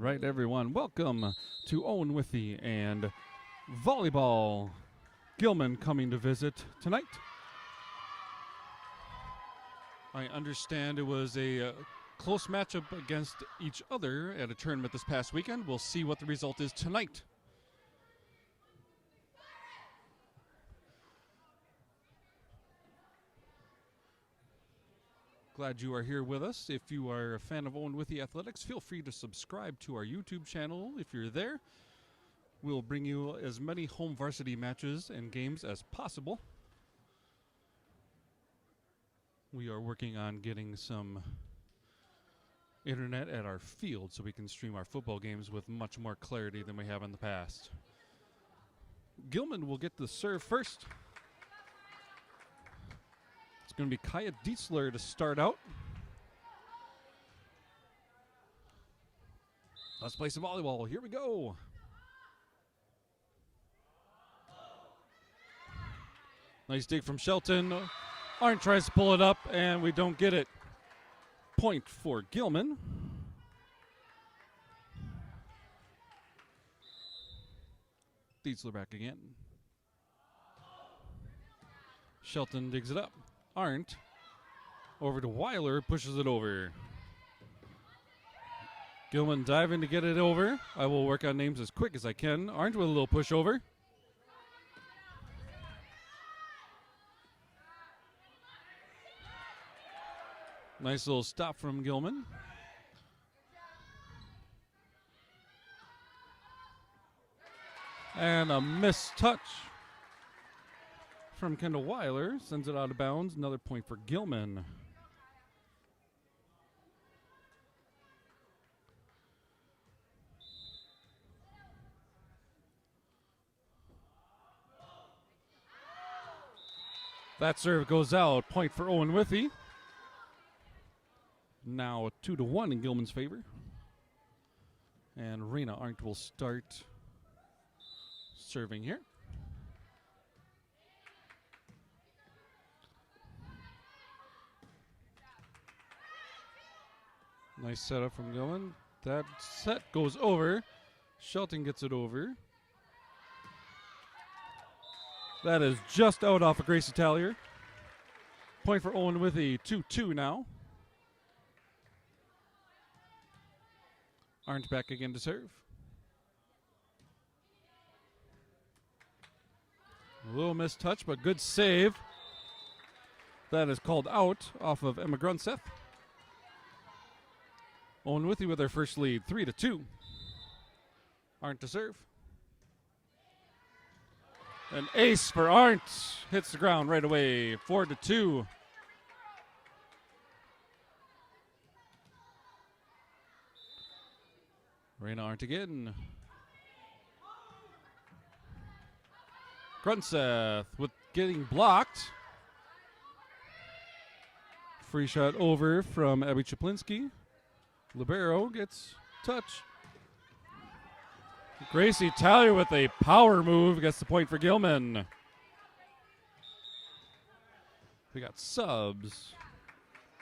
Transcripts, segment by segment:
right, everyone. Welcome to Owen-Withee and volleyball. Gilman coming to visit tonight. I understand it was a close matchup against each other at a tournament this past weekend. We'll see what the result is tonight. Glad you are here with us. If you are a fan of Owen-Withee Athletics, feel free to subscribe to our YouTube channel if you're there. We'll bring you as many home varsity matches and games as possible. We are working on getting some internet at our field so we can stream our football games with much more clarity than we have in the past. Gilman will get the serve first. It's going to be Kaya Dietzler to start out. Let's play some volleyball. Here we go. Nice dig from Shelton. Arndt tries to pull it up, and we don't get it. Point for Gilman. Dietzler back again. Shelton digs it up. Arndt over to Weiler, pushes it over. Gilman diving to get it over. I will work on names as quick as I can. Arndt with a little push over. Nice little stop from Gilman. And a missed touch from Kendall Weiler. Sends it out of bounds. Another point for Gilman. That serve goes out. Point for Owen-Withee. Now 2-1 in Gilman's favor. And Rena Arndt will start serving here. Nice setup from Gilman. That set goes over. Shelton gets it over. That is just out off of Gracie Tallier. Point for Owen-Withee, 2-2 now. Arndt back again to serve. A little missed touch, but good save. That is called out off of Emma Grunseth. Owen-Withee with their first lead, 3-2. Arndt to serve. An ace for Arndt. Hits the ground right away, 4-2. Rena Arndt again. Grunseth with getting blocked. Free shot over from Abby Chaplinski. Libero gets touch. Gracie Tallier with a power move gets the point for Gilman. We got subs.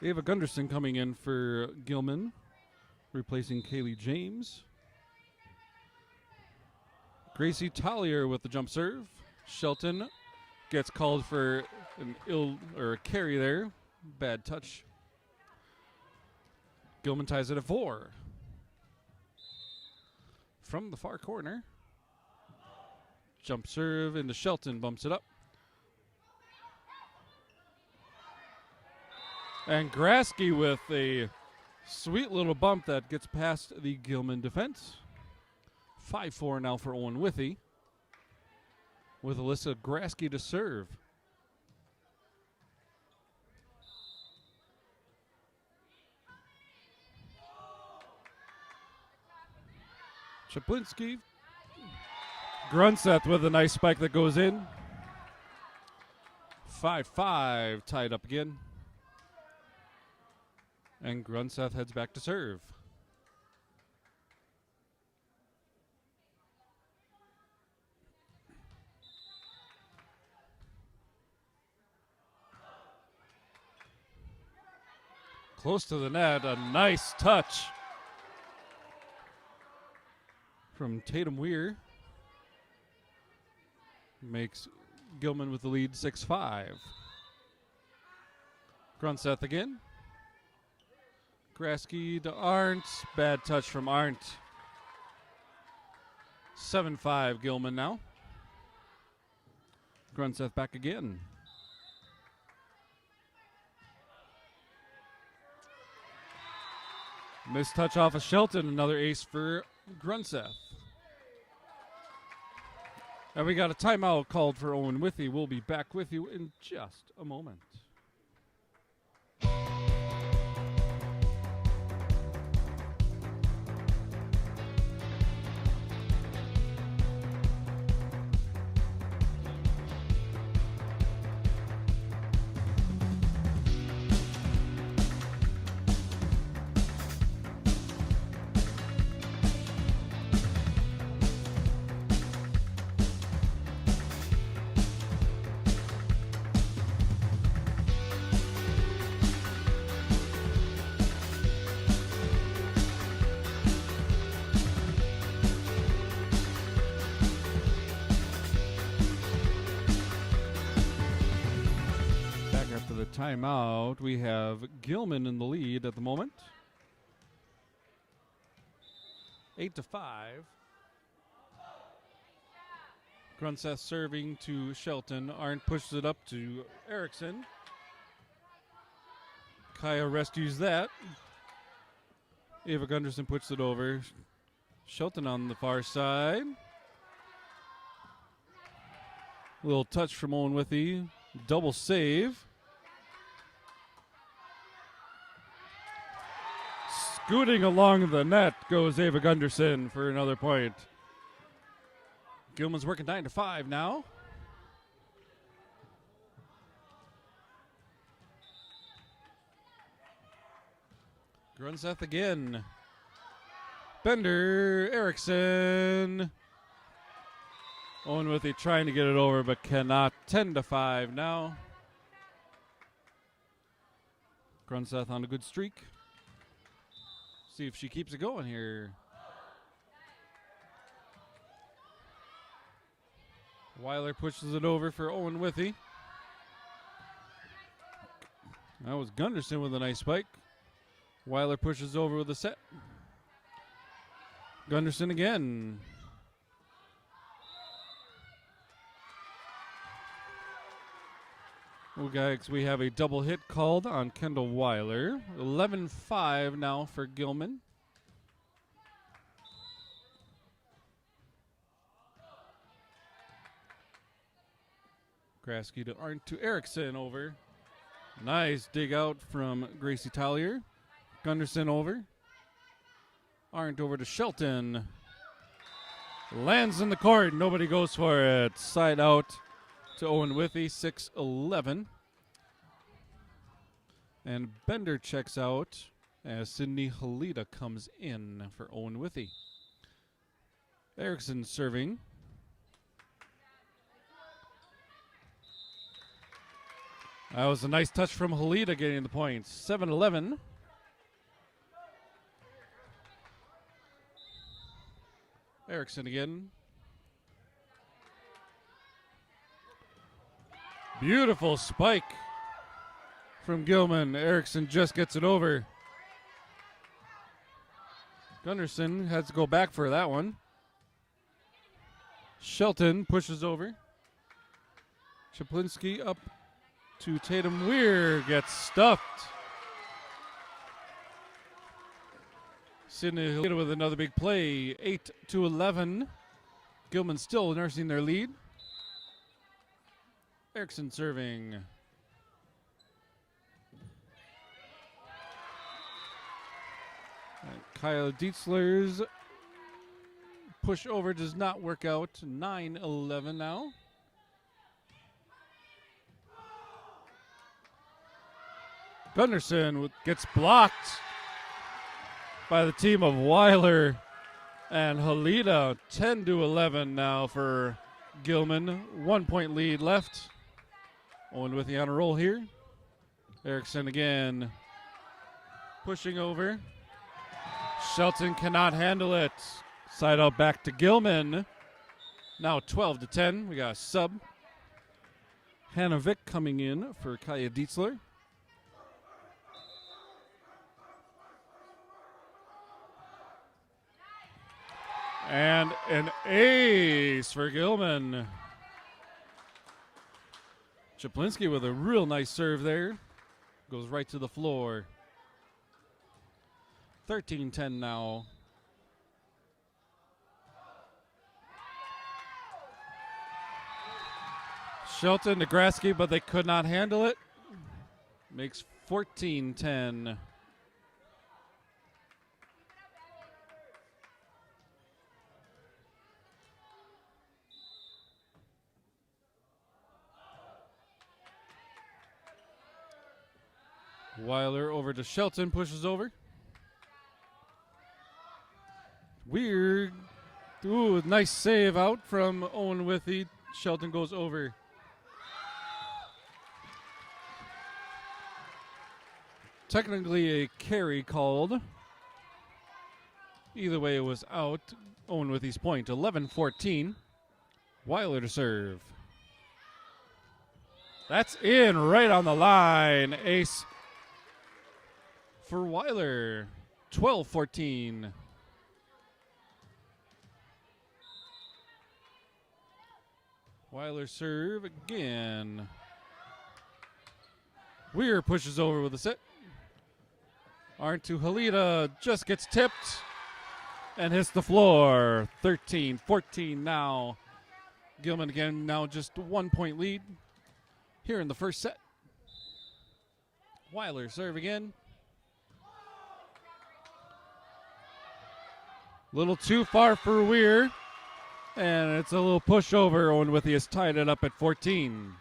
Ava Gunderson coming in for Gilman, replacing Kaylee James. Gracie Tallier with the jump serve. Shelton gets called for a carry there. Bad touch. Gilman ties it at 4. From the far corner. Jump serve into Shelton, bumps it up. And Grasky with a sweet little bump that gets past the Gilman defense. 5-4 now for Owen-Withee, with Alyssa Grasky to serve. Chaplinski. Grunseth with a nice spike that goes in. 5-5, tied up again. And Grunseth heads back to serve. Close to the net, a nice touch from Tatum Weir makes Gilman with the lead 6-5. Grunseth again. Grasky to Arndt. Bad touch from Arndt. 7-5 Gilman now. Grunseth back again. Missed touch off of Shelton. Another ace for Grunseth. And we got a timeout called for Owen-Withee. We'll be back with you in just a moment. Timeout. We have Gilman in the lead at the moment. 8-5. Grunseth serving to Shelton. Arndt pushes it up to Erickson. Kaya rescues that. Ava Gunderson puts it over. Shelton on the far side. Little touch from Owen-Withee. Double save. Scooting along the net goes Ava Gunderson for another point. Gilman's working 9-5 now. Grunseth again. Bender, Erickson. Owen-Withee trying to get it over but cannot. 10-5 now. Grunseth on a good streak. See if she keeps it going here. Weiler pushes it over for Owen-Withee. That was Gunderson with a nice spike. Weiler pushes over with a set. Gunderson again. Well, guys, we have a double hit called on Kendall Weiler. 11-5 now for Gilman. Grasky to Arndt to Erickson over. Nice dig out from Gracie Tallier. Gunderson over. Arndt over to Shelton. Lands in the court. Nobody goes for it. Side out to Owen-Withee, 6-11. And Bender checks out as Sydney Halida comes in for Owen-Withee. Erickson serving. That was a nice touch from Halida getting the points. 7-11. Erickson again. Beautiful spike from Gilman. Erickson just gets it over. Gunderson has to go back for that one. Shelton pushes over. Chaplinsky up to Tatum Weir. Gets stuffed. Sydney with another big play. 8-11. Gilman still nursing their lead. Erickson serving. Kyle Dietzler's push over does not work out. 9-11 now. Gunderson gets blocked by the team of Weiler and Halida. 10-11 now for Gilman. 1 point lead left. Owen-Withee on a roll here. Erickson again pushing over. Shelton cannot handle it. Side out back to Gilman. Now 12-10. We got a sub. Hannah Vick coming in for Kaya Dietzler. And an ace for Gilman. Czaplinski with a real nice serve there. Goes right to the floor. 13-10 now. Shelton, Negraski, but they could not handle it. Makes 14-10. Weiler over to Shelton, pushes over. Weird. Ooh, nice save out from Owen-Withee. Shelton goes over. Technically a carry called. Either way, it was out. Owen-Withee's point. 11-14. Weiler to serve. That's in right on the line. Ace for Weiler. 12-14. Weiler serve again. Weir pushes over with a set. Arndt to Halida, just gets tipped and hits the floor. 13-14 now. Gilman again, now just 1 point lead here in the first set. Weiler serve again. Little too far for Weir. And it's a little pushover. Owen-Withee has tied it up at 14.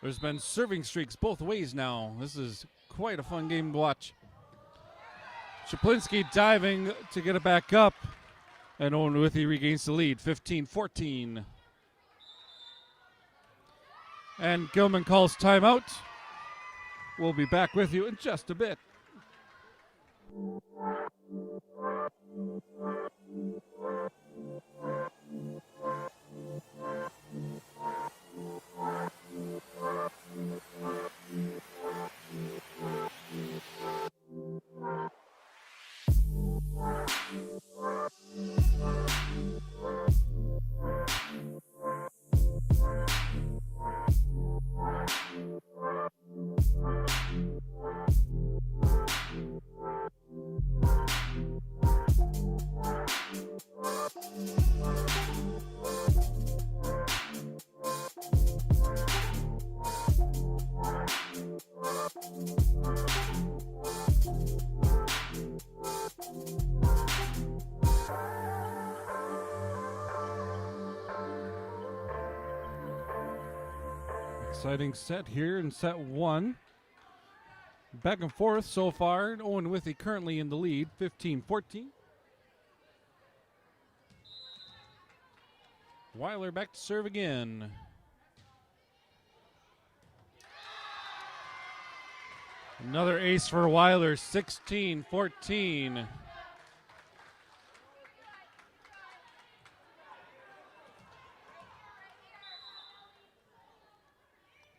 There's been serving streaks both ways now. This is quite a fun game to watch. Czaplinski diving to get it back up. And Owen-Withee regains the lead, 15-14. And Gilman calls timeout. We'll be back with you in just a bit. Exciting set here in set one. Back and forth so far. Owen-Withee currently in the lead, 15-14. Weiler back to serve again. Another ace for Weiler, 16-14.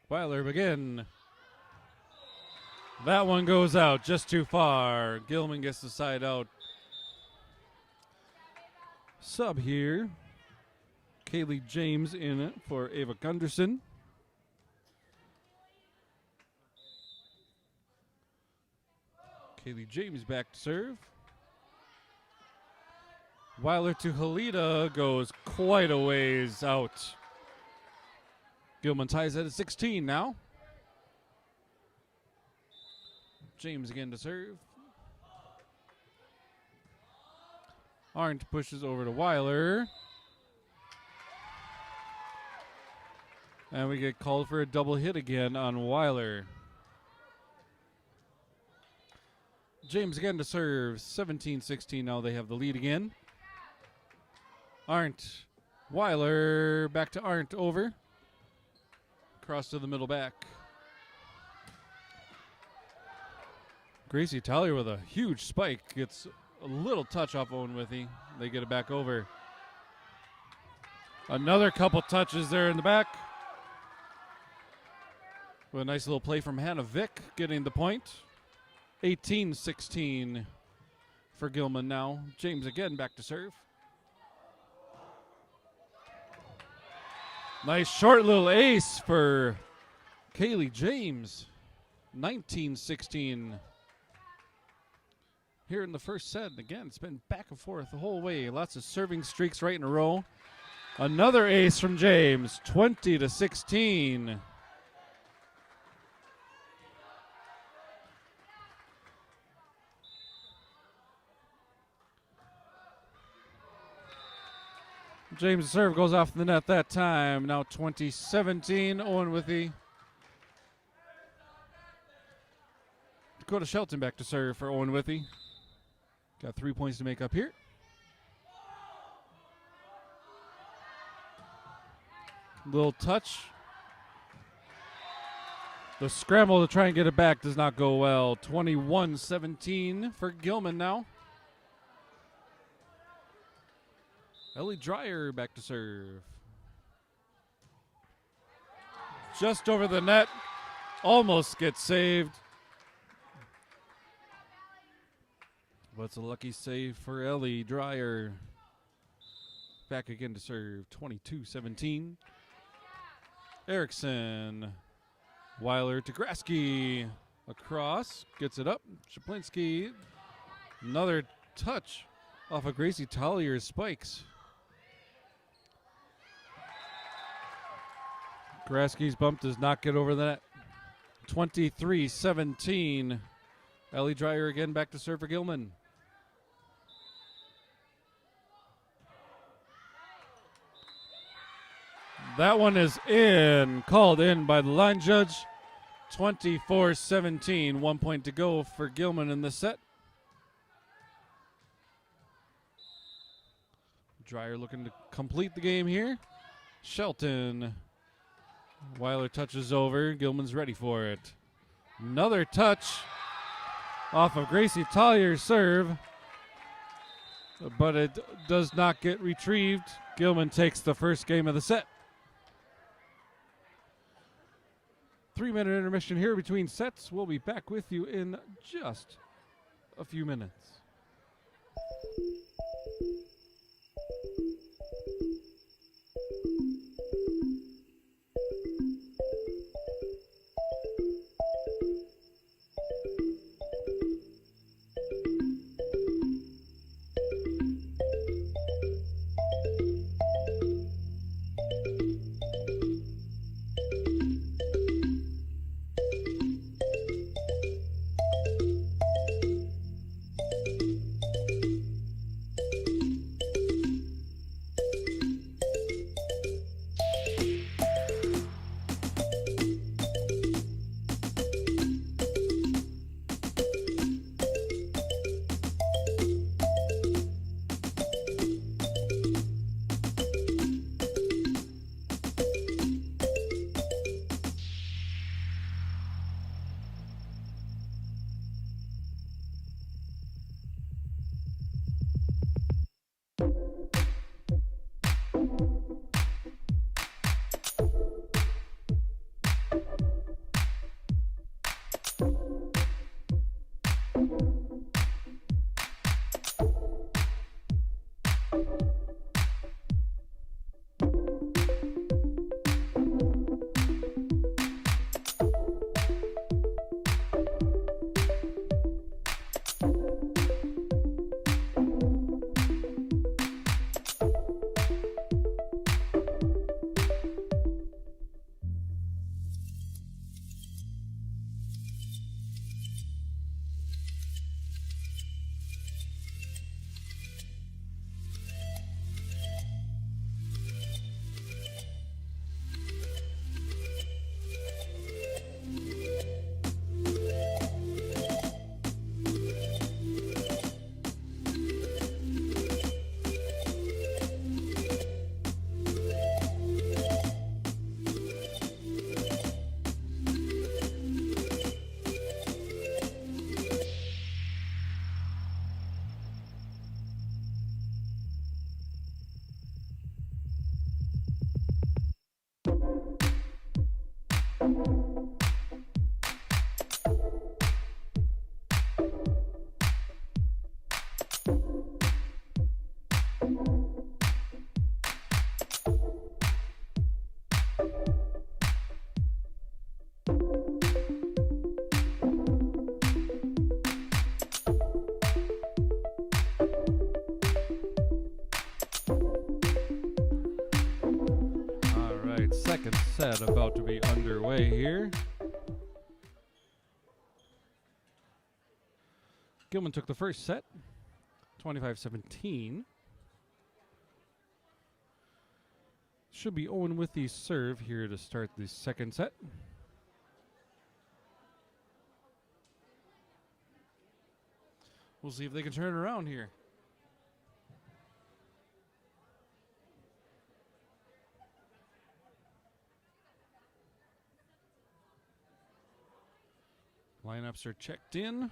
Weiler again. That one goes out just too far. Gilman gets the side out. Sub here. Kaylee James in it for Ava Gunderson. Kaylee James back to serve. Weiler to Halida goes quite a ways out. Gilman ties it at 16 now. James again to serve. Arndt pushes over to Weiler. And we get called for a double hit again on Weiler. James again to serve. 17-16 now. They have the lead again. Arndt. Weiler back to Arndt over. Cross to the middle back. Gracie Talia with a huge spike. Gets a little touch off Owen-Withee. They get it back over. Another couple touches there in the back. With a nice little play from Hannah Vick getting the point. 18-16 for Gilman now. James again back to serve. Nice short little ace for Kaylee James. 19-16. Here in the first set. Again, it's been back and forth the whole way. Lots of serving streaks right in a row. Another ace from James. 20-16. James' serve goes off the net that time. Now 20-17. Owen-Withee. Dakota Shelton back to serve for Owen-Withee. Got 3 points to make up here. Little touch. The scramble to try and get it back does not go well. 21-17 for Gilman now. Ellie Dreyer back to serve. Just over the net. Almost gets saved. But it's a lucky save for Ellie Dreyer. Back again to serve. 22-17. Erickson. Weiler to Grasky. Across. Gets it up. Shaplinski. Another touch off of Gracie Tallier's spikes. Grasky's bump does not get over the net. 23-17. Ellie Dreyer again back to serve for Gilman. That one is in. Called in by the line judge. 24-17. 1 point to go for Gilman in the set. Dreyer looking to complete the game here. Shelton. Weiler touches over. Gilman's ready for it. Another touch off of Gracie Tallier's serve. But it does not get retrieved. Gilman takes the first game of the set. 3-minute intermission here between sets. We'll be back with you in just a few minutes. second set about to be underway here. Gilman took the first set, 25-17. Should be Owen-Withee's serve here to start the second set. We'll see if they can turn it around here. Lineups are checked in.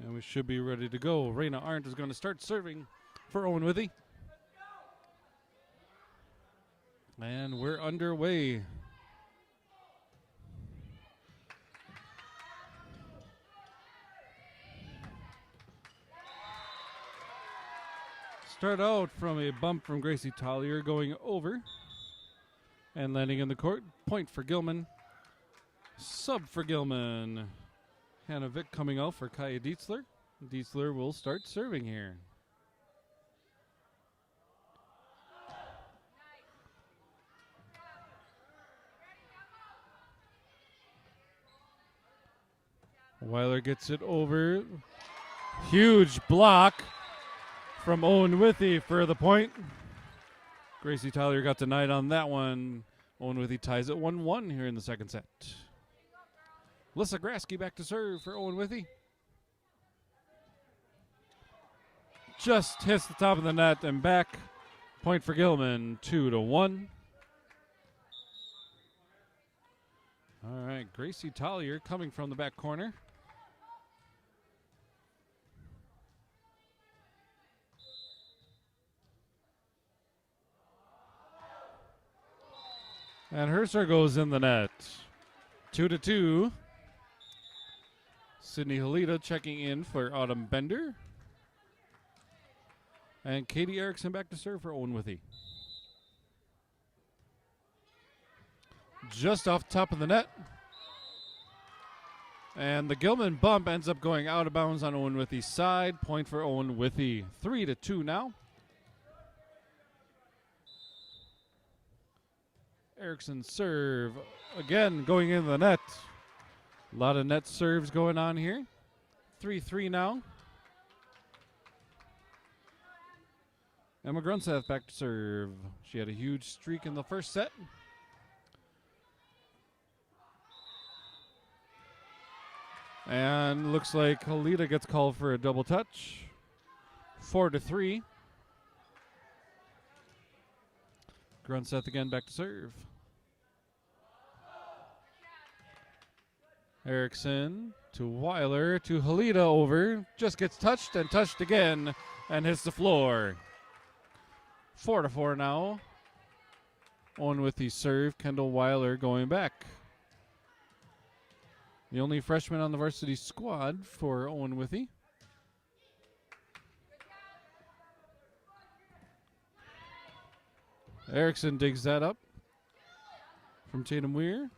And we should be ready to go. Raina Arndt is going to start serving for Owen-Withee. And we're underway. Start out from a bump from Gracie Tollier going over and landing in the court. Point for Gilman. Sub for Gilman. Hannah Vick coming out for Kaya Dietzler. Dietzler will start serving here. Weiler gets it over. Huge block from Owen-Withee for the point. Gracie Tyler got denied on that one. Owen-Withee ties it 1-1 here in the second set. Lissa Grasky back to serve for Owen-Withee. Just hits the top of the net and back. Point for Gilman, 2-1. All right, Gracie Tollier coming from the back corner. And Herser goes in the net. 2-2. Sydney Halita checking in for Autumn Bender. And Katie Erickson back to serve for Owen-Withee. Just off the top of the net. And the Gilman bump ends up going out of bounds on Owen-Withee's side. Point for Owen-Withee. 3-2 now. Erickson serve. Again, going into the net. A lot of net serves going on here. 3-3 now. Emma Grunseth back to serve. She had a huge streak in the first set. And looks like Halita gets called for a double touch. 4-3. Grunseth again back to serve. Erickson to Weiler to Halita over. Just gets touched and touched again and hits the floor. 4-4 now. Owen-Withee serve. Kendall Weiler going back. The only freshman on the varsity squad for Owen-Withee. Erickson digs that up from Tatum Weir.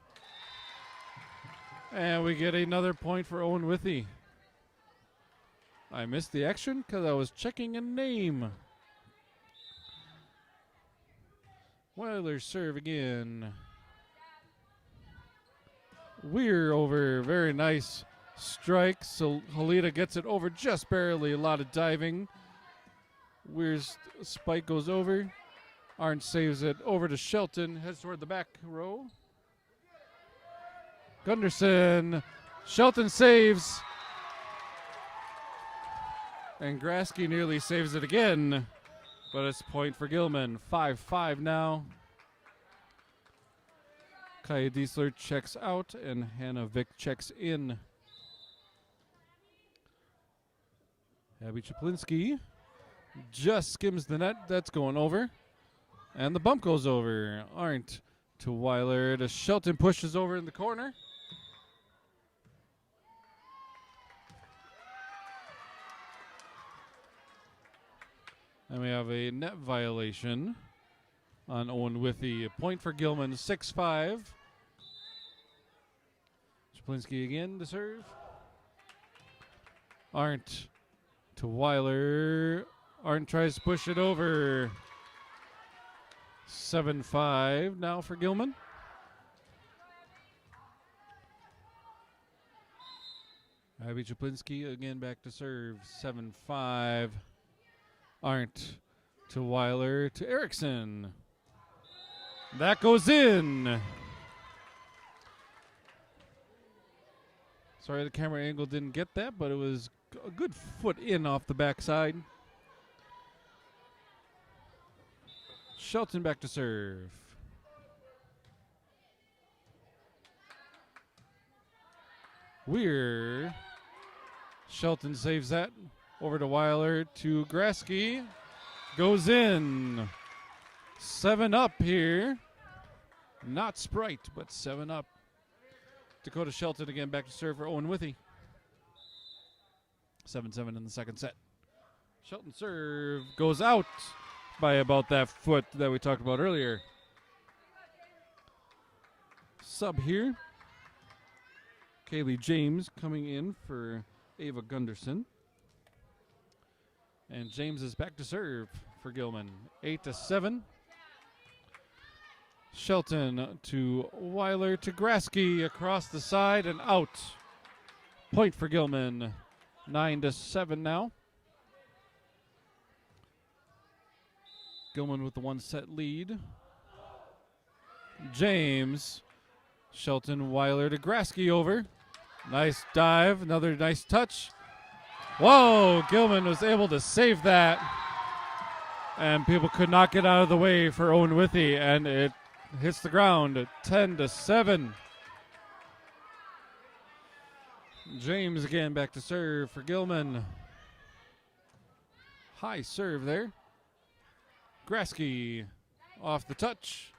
And we get another point for Owen-Withee. I missed the action because I was checking a name. Weiler serve again. Weir over. Very nice strike. So Halita gets it over just barely. A lot of diving. Weir's spike goes over. Arndt saves it over to Shelton. Heads toward the back row. Gunderson. Shelton saves. And Grasky nearly saves it again. But it's a point for Gilman. 5-5 now. Kaya Dietzler checks out and Hannah Vick checks in. Abby Czaplinski just skims the net. That's going over. And the bump goes over. Arndt to Weiler to Shelton, pushes over in the corner. And we have a net violation on Owen-Withee. A point for Gilman, 6-5. Czaplinski again to serve. Arndt to Weiler. Arndt tries to push it over. 7-5 now for Gilman. Abby Czaplinski again back to serve. 7-5. Arndt to Weiler to Erickson. That goes in. Sorry the camera angle didn't get that, but it was a good foot in off the backside. Shelton back to serve. Weir. Shelton saves that. Over to Weiler to Grasky. Goes in. 7 up here. Not Sprite, but 7 up. Dakota Shelton again back to serve for Owen-Withee. 7-7 in the second set. Shelton serve goes out by about that foot that we talked about earlier. Sub here. Kaylee James coming in for Ava Gunderson. And James is back to serve for Gilman. 8-7. Shelton to Weiler to Grasky across the side and out. Point for Gilman. 9-7 now. Gilman with the 1-set lead. James. Shelton, Weiler to Grasky over. Nice dive, another nice touch. Whoa, Gilman was able to save that. And people could not get out of the way for Owen-Withee, and it hits the ground at 10-7. James again back to serve for Gilman. High serve there. Grasky off the touch.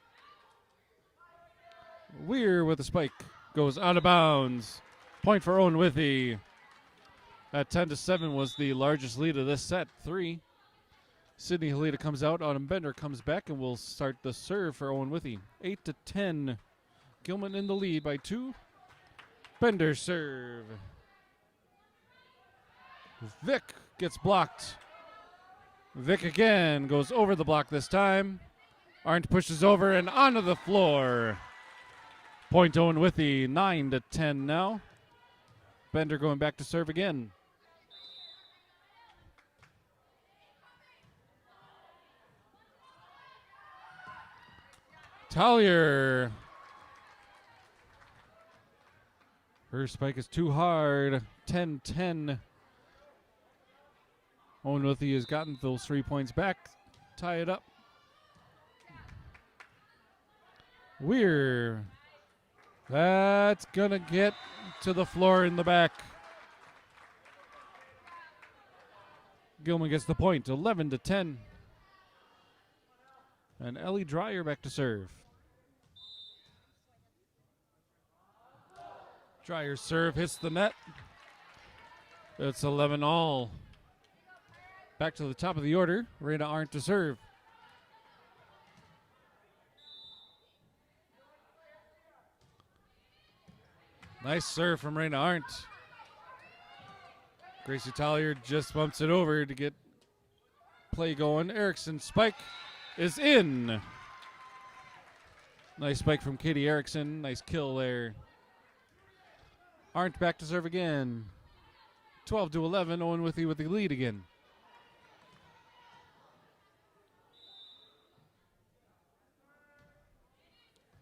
Weir with a spike. Goes out of bounds. Point for Owen-Withee. That 10-7 was the largest lead of this set. 3. Sydney Helita comes out. Autumn Bender comes back and will start the serve for Owen-Withee. 8-10. Gilman in the lead by 2. Bender serve. Vic gets blocked. Vic again goes over the block this time. Arndt pushes over and onto the floor. Point Owen-Withee, 9-10 now. Bender going back to serve again. Tallier. Her spike is too hard. 10-10. Owen-Withee has gotten those 3 points back. Tie it up. Weir. That's going to get to the floor in the back. Gilman gets the point. 11-10. And Ellie Dreyer back to serve. Dreyer's serve hits the net. It's 11-all. Back to the top of the order. Raina Arndt to serve. Nice serve from Raina Arndt. Gracie Tallier just bumps it over to get play going. Erickson spike is in. Nice spike from Katie Erickson. Nice kill there. Arndt back to serve again. 12-11. Owen-Withee with the lead again.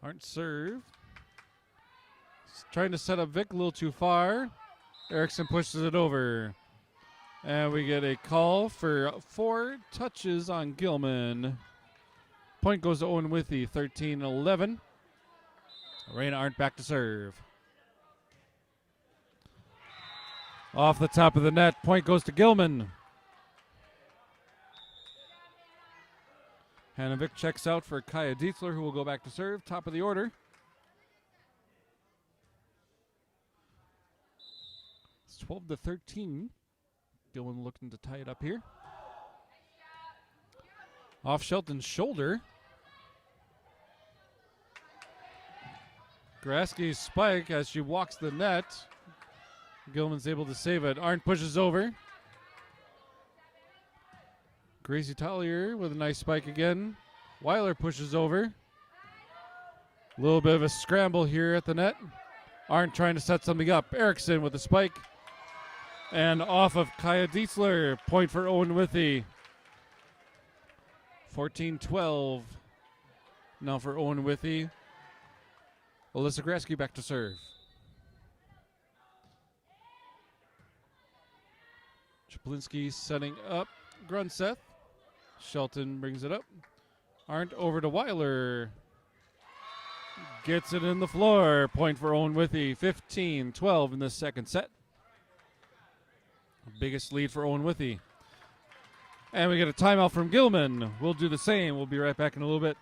Arndt serve. Trying to set up Vic a little too far. Erickson pushes it over. And we get a call for 4 touches on Gilman. Point goes to Owen-Withee, 13-11. Raina Arndt back to serve. Off the top of the net, point goes to Gilman. Hanovic checks out for Kaya Dietzler, who will go back to serve. Top of the order. It's 12-13. Gilman looking to tie it up here. Off Shelton's shoulder. Grasky's spike as she walks the net. Gilman's able to save it. Arndt pushes over. Gracie Collier with a nice spike again. Weiler pushes over. A little bit of a scramble here at the net. Arndt trying to set something up. Erickson with a spike. And off of Kaya Dietzler. Point for Owen-Withee. 14-12. Now for Owen-Withee. Alyssa Grasky back to serve. Chaplinsky setting up Grunseth. Shelton brings it up. Arndt over to Weiler. Gets it in the floor. Point for Owen-Withee. 15-12 in the second set. Biggest lead for Owen-Withee. And we get a timeout from Gilman. We'll do the same. We'll be right back in a little bit.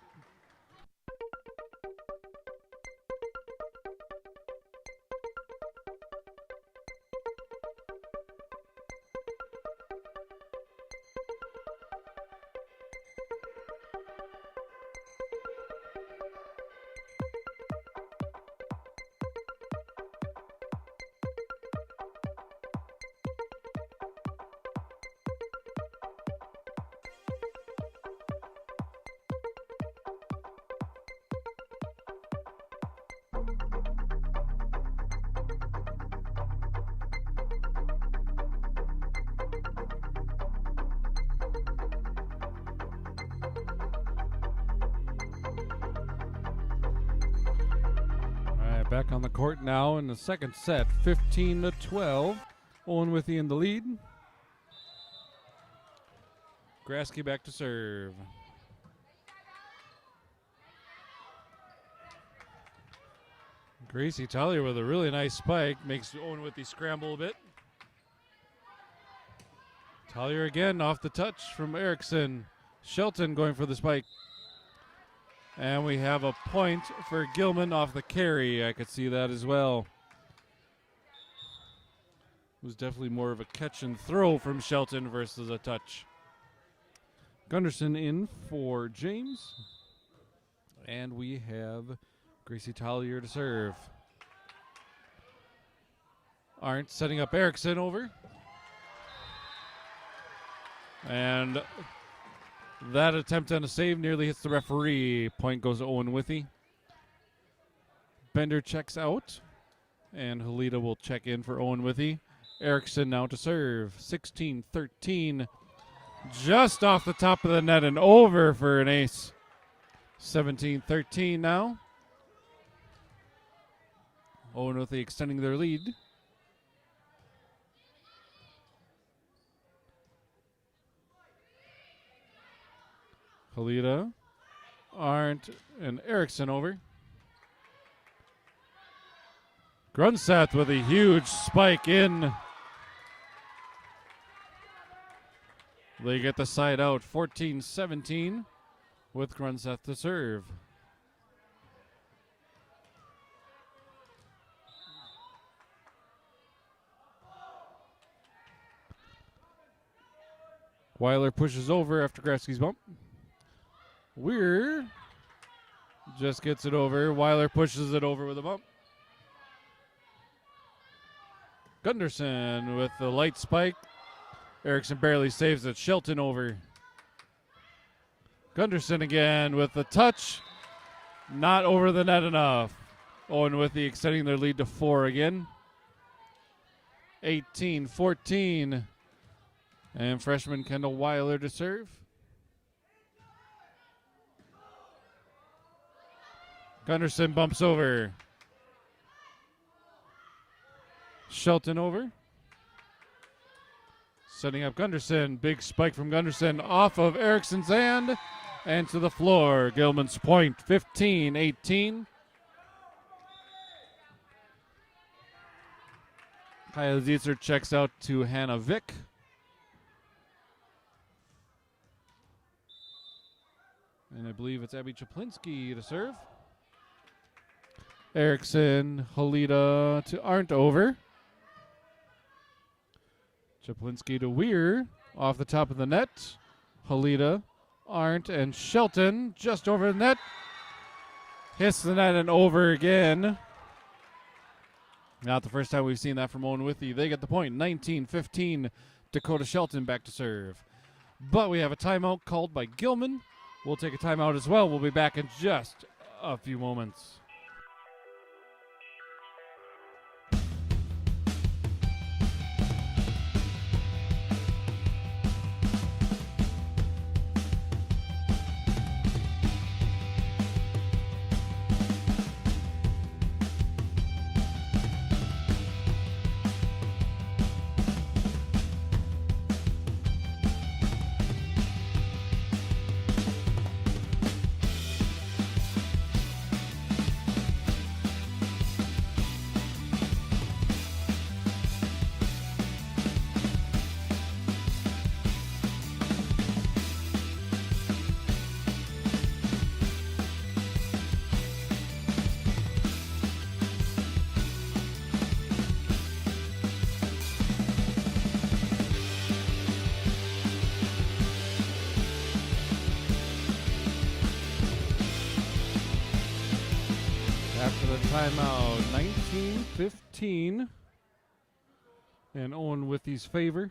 Back on the court now in the second set, 15-12. Owen-Withee in the lead. Grasky back to serve. Gracie Collier with a really nice spike. Makes Owen-Withee scramble a bit. Collier again off the touch from Erickson. Shelton going for the spike. And we have a point for Gilman off the carry. I could see that as well. It was definitely more of a catch and throw from Shelton versus a touch. Gunderson in for James. And we have Gracie Collier to serve. Arndt setting up Erickson over. And that attempt on a save nearly hits the referee. Point goes to Owen-Withee. Bender checks out. And Halida will check in for Owen-Withee. Erickson now to serve. 16-13. Just off the top of the net and over for an ace. 17-13 now. Owen-Withee extending their lead. Halida, Arndt, and Erickson over. Grunseth with a huge spike in. They get the side out, 14-17, with Grunseth to serve. Weiler pushes over after Grasky's bump. Weir just gets it over. Weiler pushes it over with a bump. Gunderson with the light spike. Erickson barely saves it. Shelton over. Gunderson again with the touch. Not over the net enough. Owen-Withee extending their lead to 4 again. 18-14. And freshman Kendall Weiler to serve. Gunderson bumps over. Shelton over. Setting up Gunderson. Big spike from Gunderson off of Erickson's hand and to the floor. Gilman's point, 15-18. Kyle Zietzer checks out to Hannah Vick. And I believe it's Abby Chaplinsky to serve. Erickson, Halida to Arndt over. Chaplinsky to Weir off the top of the net. Halida, Arndt, and Shelton just over the net. Hits the net and over again. Not the first time we've seen that from Owen-Withee. They get the point. 19-15. Dakota Shelton back to serve. But we have a timeout called by Gilman. We'll take a timeout as well. We'll be back in just a few moments. After the timeout, 19-15 in Owen-Withee's favor.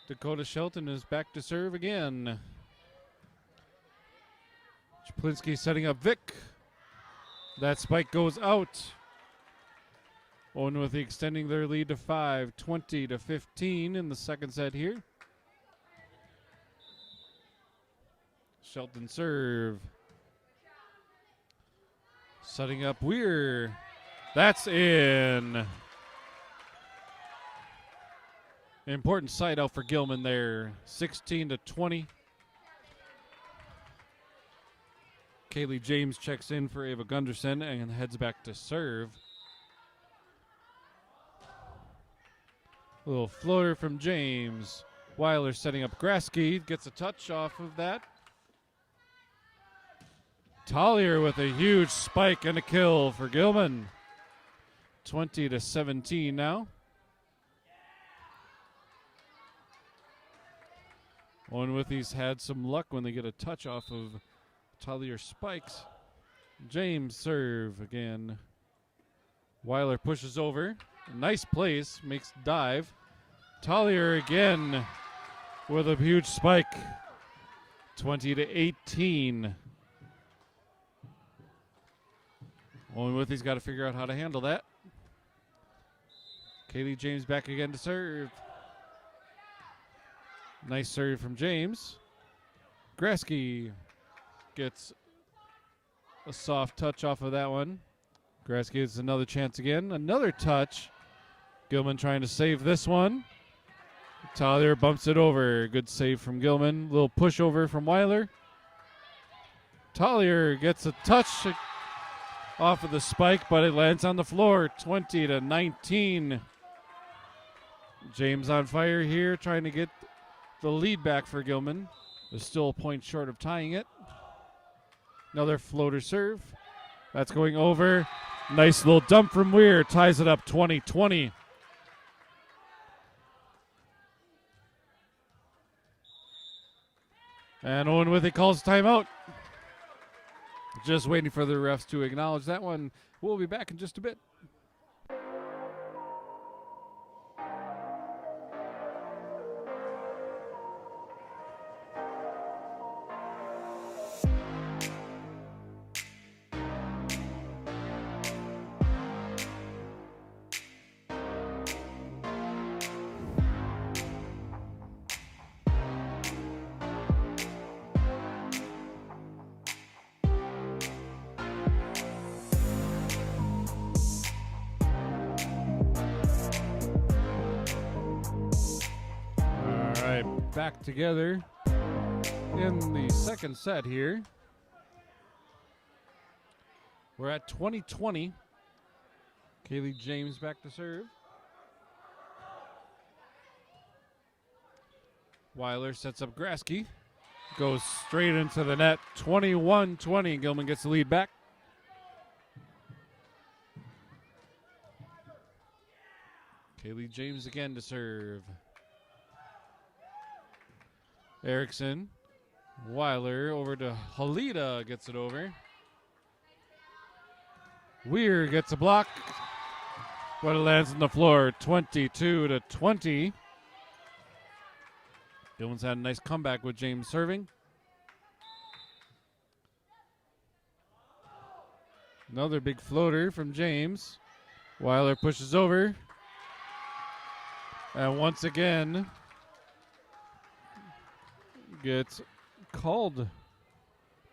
Dakota Shelton is back to serve again. Chaplinsky setting up Vic. That spike goes out. Owen-Withee extending their lead to 5, 20-15 in the second set here. Shelton serve. Setting up Weir. That's in. Important side out for Gilman there. 16-20. Kaylee James checks in for Ava Gunderson and heads back to serve. A little floater from James. Weiler setting up Grasky. Gets a touch off of that. Collier with a huge spike and a kill for Gilman. 20-17 now. Owen-Withee's had some luck when they get a touch off of Collier spikes. James serve again. Weiler pushes over. Nice place, makes dive. Collier again with a huge spike. 20-18. Owen-Withee's got to figure out how to handle that. Kaylee James back again to serve. Nice serve from James. Grasky gets a soft touch off of that one. Grasky gets another chance again. Another touch. Gilman trying to save this one. Collier bumps it over. Good save from Gilman. Little pushover from Weiler. Collier gets a touch off of the spike, but it lands on the floor. 20-19. James on fire here, trying to get the lead back for Gilman. They're still a point short of tying it. Another floater serve. That's going over. Nice little dump from Weir. Ties it up 20-20. And Owen-Withee calls timeout. Just waiting for the refs to acknowledge that one. We'll be back in just a bit. Back together in the second set here. We're at 20-20. Kaylee James back to serve. Weiler sets up Grasky. Goes straight into the net. 21-20. Gilman gets the lead back. Kaylee James again to serve. Erickson, Weiler over to Halida, gets it over. Weir gets a block. But it lands on the floor, 22-20. Gilman's had a nice comeback with James serving. Another big floater from James. Weiler pushes over. And once again, gets called.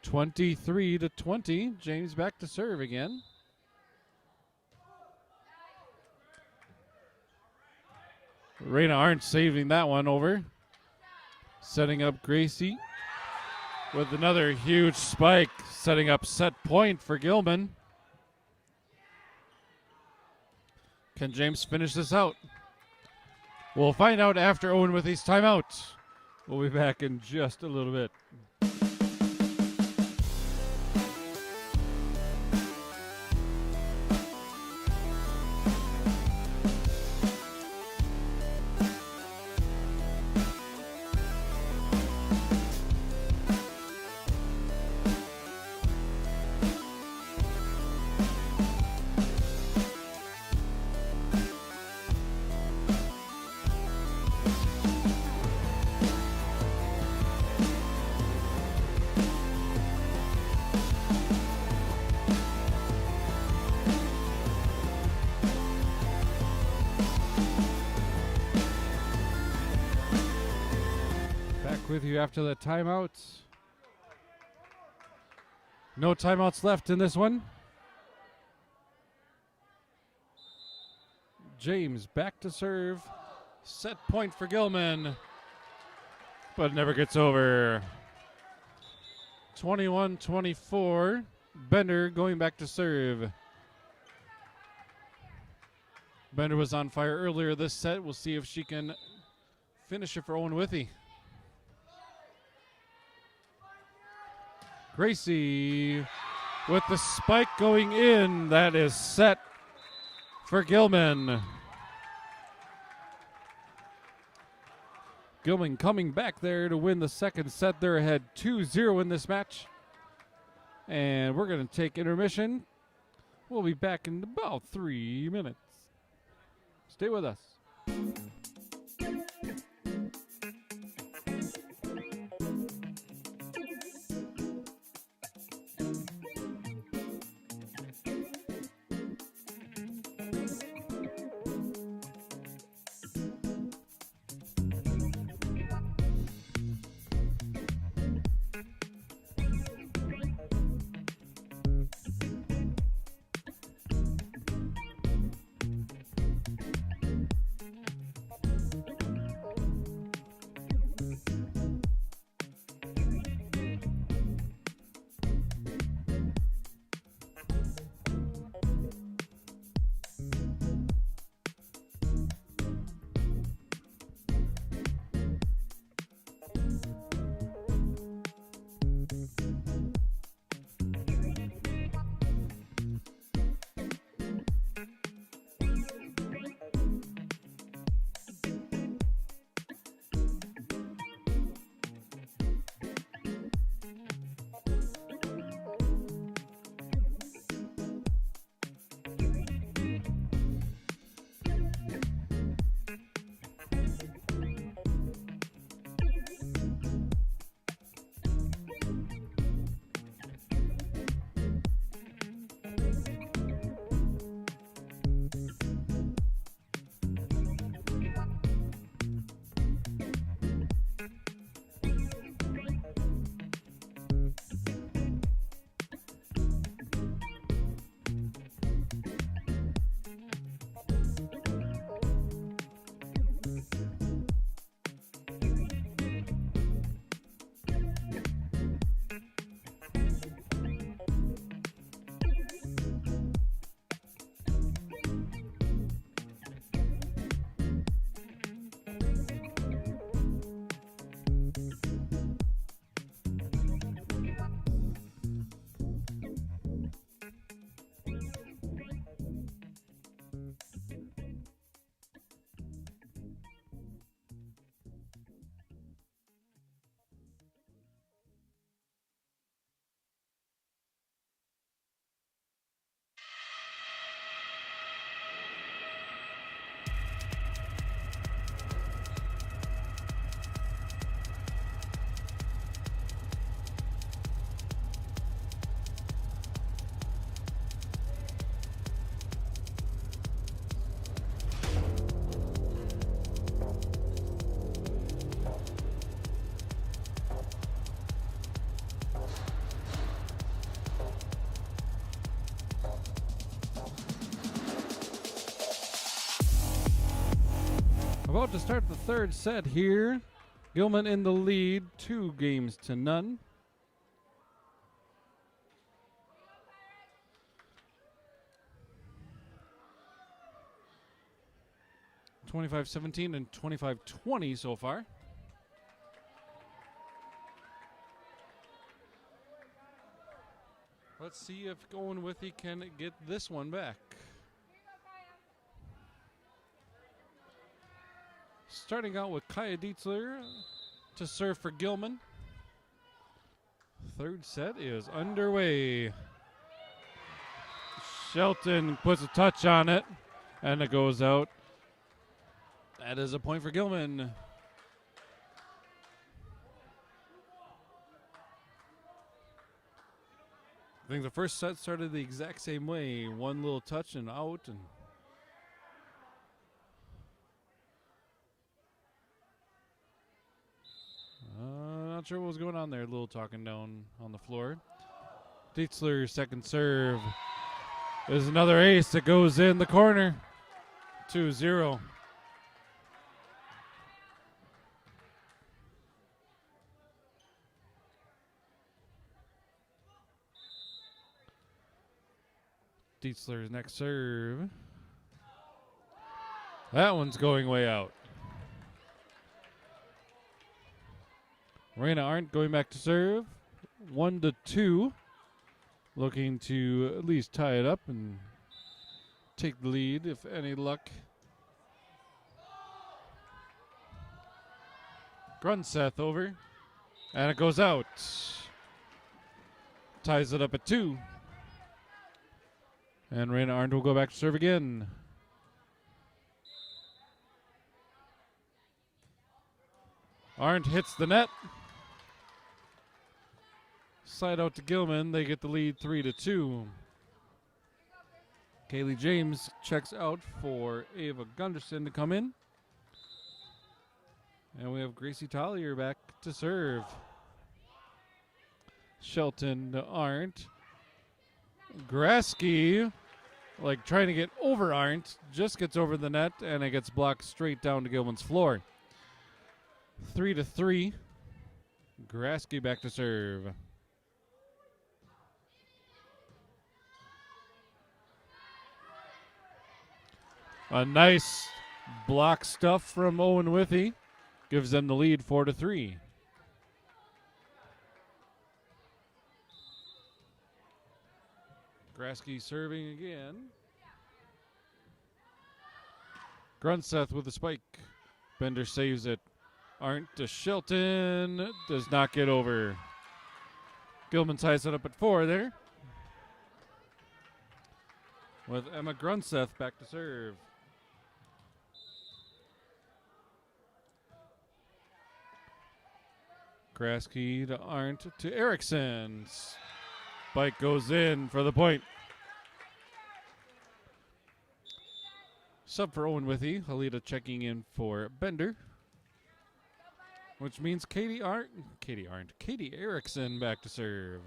23-20. James back to serve again. Reyna Arndt saving that one over. Setting up Gracie with another huge spike. Setting up set point for Gilman. Can James finish this out? We'll find out after Owen-Withee's timeout. We'll be back in just a little bit. With you after the timeouts. No timeouts left in this one. James back to serve. Set point for Gilman. But never gets over. 21-24. Bender going back to serve. Bender was on fire earlier this set. We'll see if she can finish it for Owen-Withee. Gracie with the spike going in. That is set for Gilman. Gilman coming back there to win the second set. They're ahead 2-0 in this match. And we're going to take intermission. We'll be back in about 3 minutes. Stay with us. about to start the third set here. Gilman in the lead, 2-0. 25-17 and 25-20 so far. Let's see if Owen-Withee can get this one back. Starting out with Kaya Dietzler to serve for Gilman. Third set is underway. Shelton puts a touch on it, and it goes out. That is a point for Gilman. I think the first set started the exact same way. One little touch and out. And not sure what was going on there. A little talking down on the floor. Dietzler's second serve is another ace that goes in the corner. 2-0. Dietzler's next serve. That one's going way out. Raina Arndt going back to serve. 1-2. Looking to at least tie it up and take the lead if any luck. Grunseth over. And it goes out. Ties it up at 2. And Raina Arndt will go back to serve again. Arndt hits the net. Side out to Gilman. They get the lead 3-2. Kaylee James checks out for Ava Gunderson to come in. And we have Gracie Collier back to serve. Shelton to Arndt. Grasky, like trying to get over Arndt, just gets over the net, and it gets blocked straight down to Gilman's floor. 3-3. Grasky back to serve. A nice block stuff from Owen-Withee gives them the lead 4-3. Grasky serving again. Grunseth with the spike. Bender saves it. Arndt to Shelton. Does not get over. Gilman ties it up at 4 there. With Emma Grunseth back to serve. Grasky to Arndt to Erickson. Spike goes in for the point. Sub for Owen-Withee. Halita checking in for Bender. Which means Katie Erickson back to serve.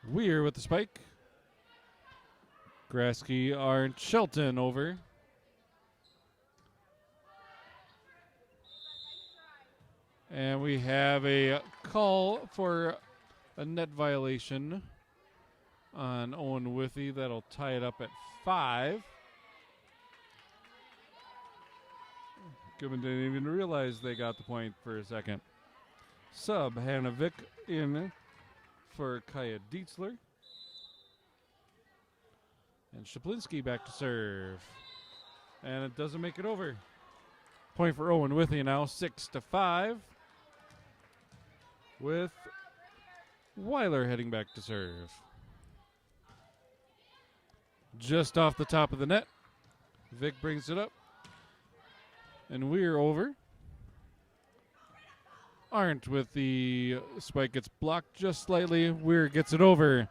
Weir with the spike. Grasky, Arndt, Shelton over. And we have a call for a net violation on Owen-Withee. That'll tie it up at 5. Gilman didn't even realize they got the point for a second. Sub Hannah Vick in for Kaya Dietzler. And Shaplinski back to serve. And it doesn't make it over. Point for Owen-Withee now, 6-5. With Weiler heading back to serve. Just off the top of the net. Vic brings it up. And we're over. Arndt with the spike gets blocked just slightly. Weir gets it over.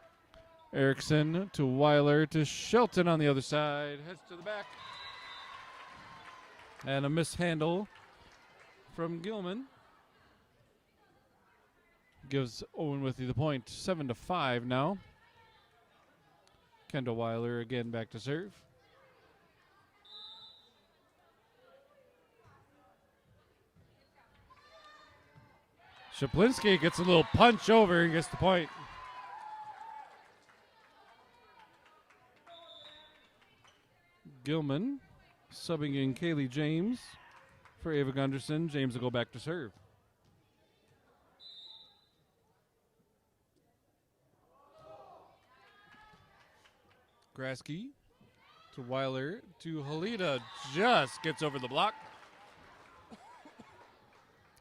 Erickson to Weiler to Shelton on the other side. Heads to the back. And a mishandle from Gilman. Gives Owen-Withee the point. 7-5 now. Kendall Weiler again back to serve. Shaplinski gets a little punch over and gets the point. Gilman subbing in Kaylee James for Ava Gunderson. James will go back to serve. Grasky to Weiler to Halida. Just gets over the block.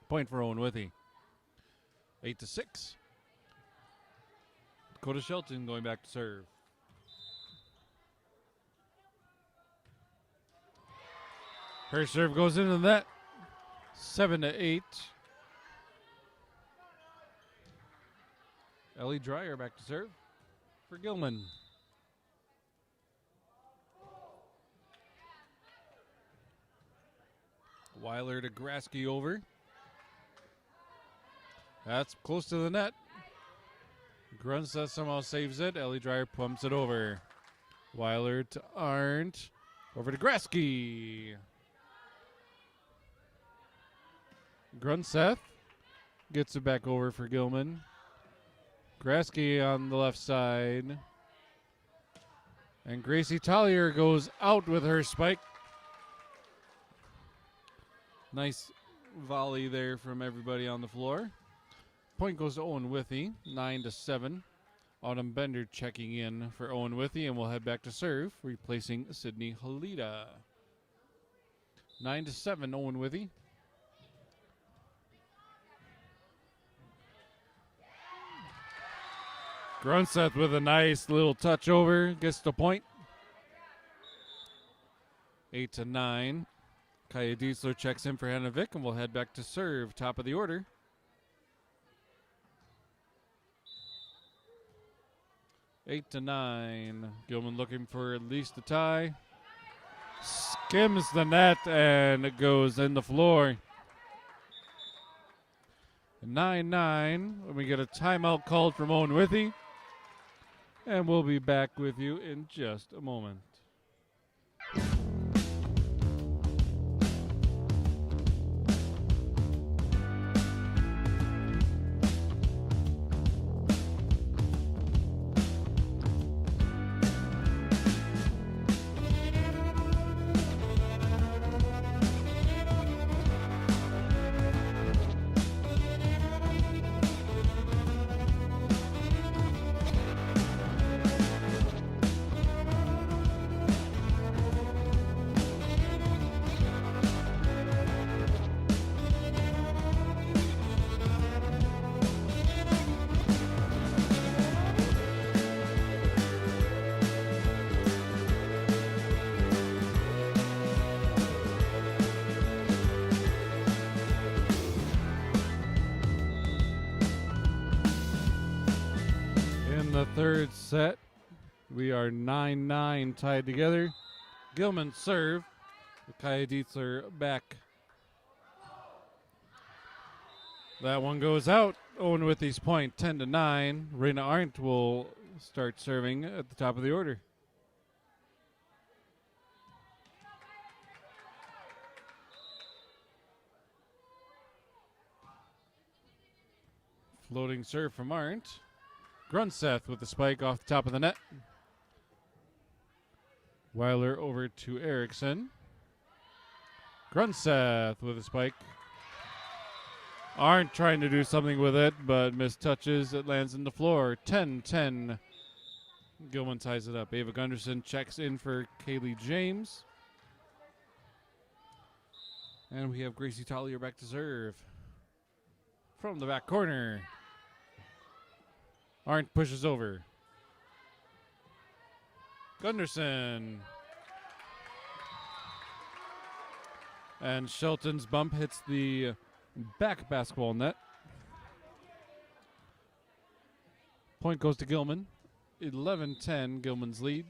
Point for Owen-Withee. 8-6. Dakota Shelton going back to serve. Her serve goes into the net. 7-8. Ellie Dreyer back to serve for Gilman. Weiler to Grasky over. That's close to the net. Grunza somehow saves it. Ellie Dreyer pumps it over. Weiler to Arndt. Over to Grasky. Grunseth gets it back over for Gilman. Grasky on the left side. And Gracie Collier goes out with her spike. Nice volley there from everybody on the floor. Point goes to Owen-Withee, 9-7. Autumn Bender checking in for Owen-Withee, and we'll head back to serve, replacing Sydney Halida. 9-7, Owen-Withee. Grunseth with a nice little touch over, gets the point. 8-9. Kaya Diesler checks in for Hanovic, and we'll head back to serve, top of the order. Eight to 9. Gilman looking for at least a tie. Skims the net, and it goes in the floor. 9-9. We get a timeout called from Owen-Withee. And we'll be back with you in just a moment. The third set, we are 9-9 tied together. Gilman serve. Kaya Dietzler back. That one goes out. Owen-Withee's point, 10-9. Rena Arndt will start serving at the top of the order. Floating serve from Arndt. Grunseth with the spike off the top of the net. Weiler over to Erickson. Grunseth with a spike. Arndt trying to do something with it, but mistouches. It lands in the floor. 10-10. Gilman ties it up. Ava Gunderson checks in for Kaylee James. And we have Gracie Collier back to serve. From the back corner. Arndt pushes over. Gunderson. And Shelton's bump hits the back basketball net. Point goes to Gilman. 11-10, Gilman's lead.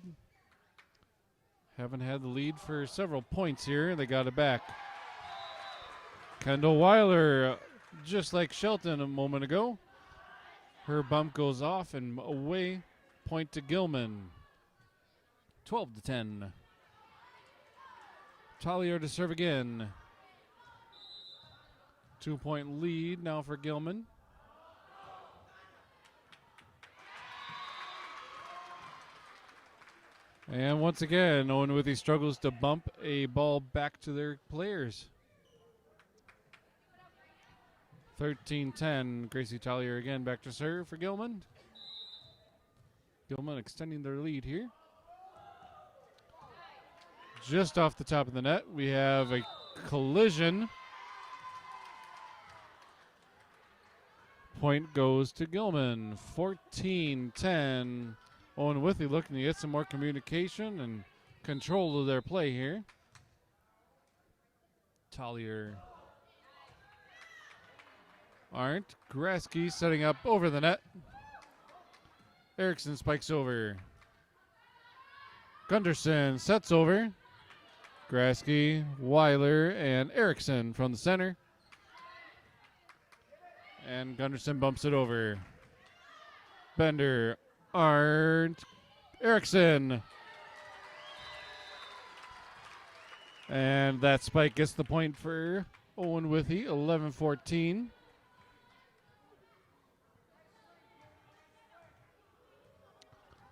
Haven't had the lead for several points here. They got it back. Kendall Weiler, just like Shelton a moment ago. Her bump goes off and away. Point to Gilman. 12-10. Collier to serve again. 2-point lead now for Gilman. And once again, Owen-Withee struggles to bump a ball back to their players. 13-10. Gracie Collier again back to serve for Gilman. Gilman extending their lead here. Just off the top of the net, we have a collision. Point goes to Gilman. 14-10. Owen-Withee looking to get some more communication and control of their play here. Collier. Arndt. Grasky setting up over the net. Erickson spikes over. Gunderson sets over. Grasky, Weiler, and Erickson from the center. And Gunderson bumps it over. Bender, Arndt, Erickson. And that spike gets the point for Owen-Withee, 11-14.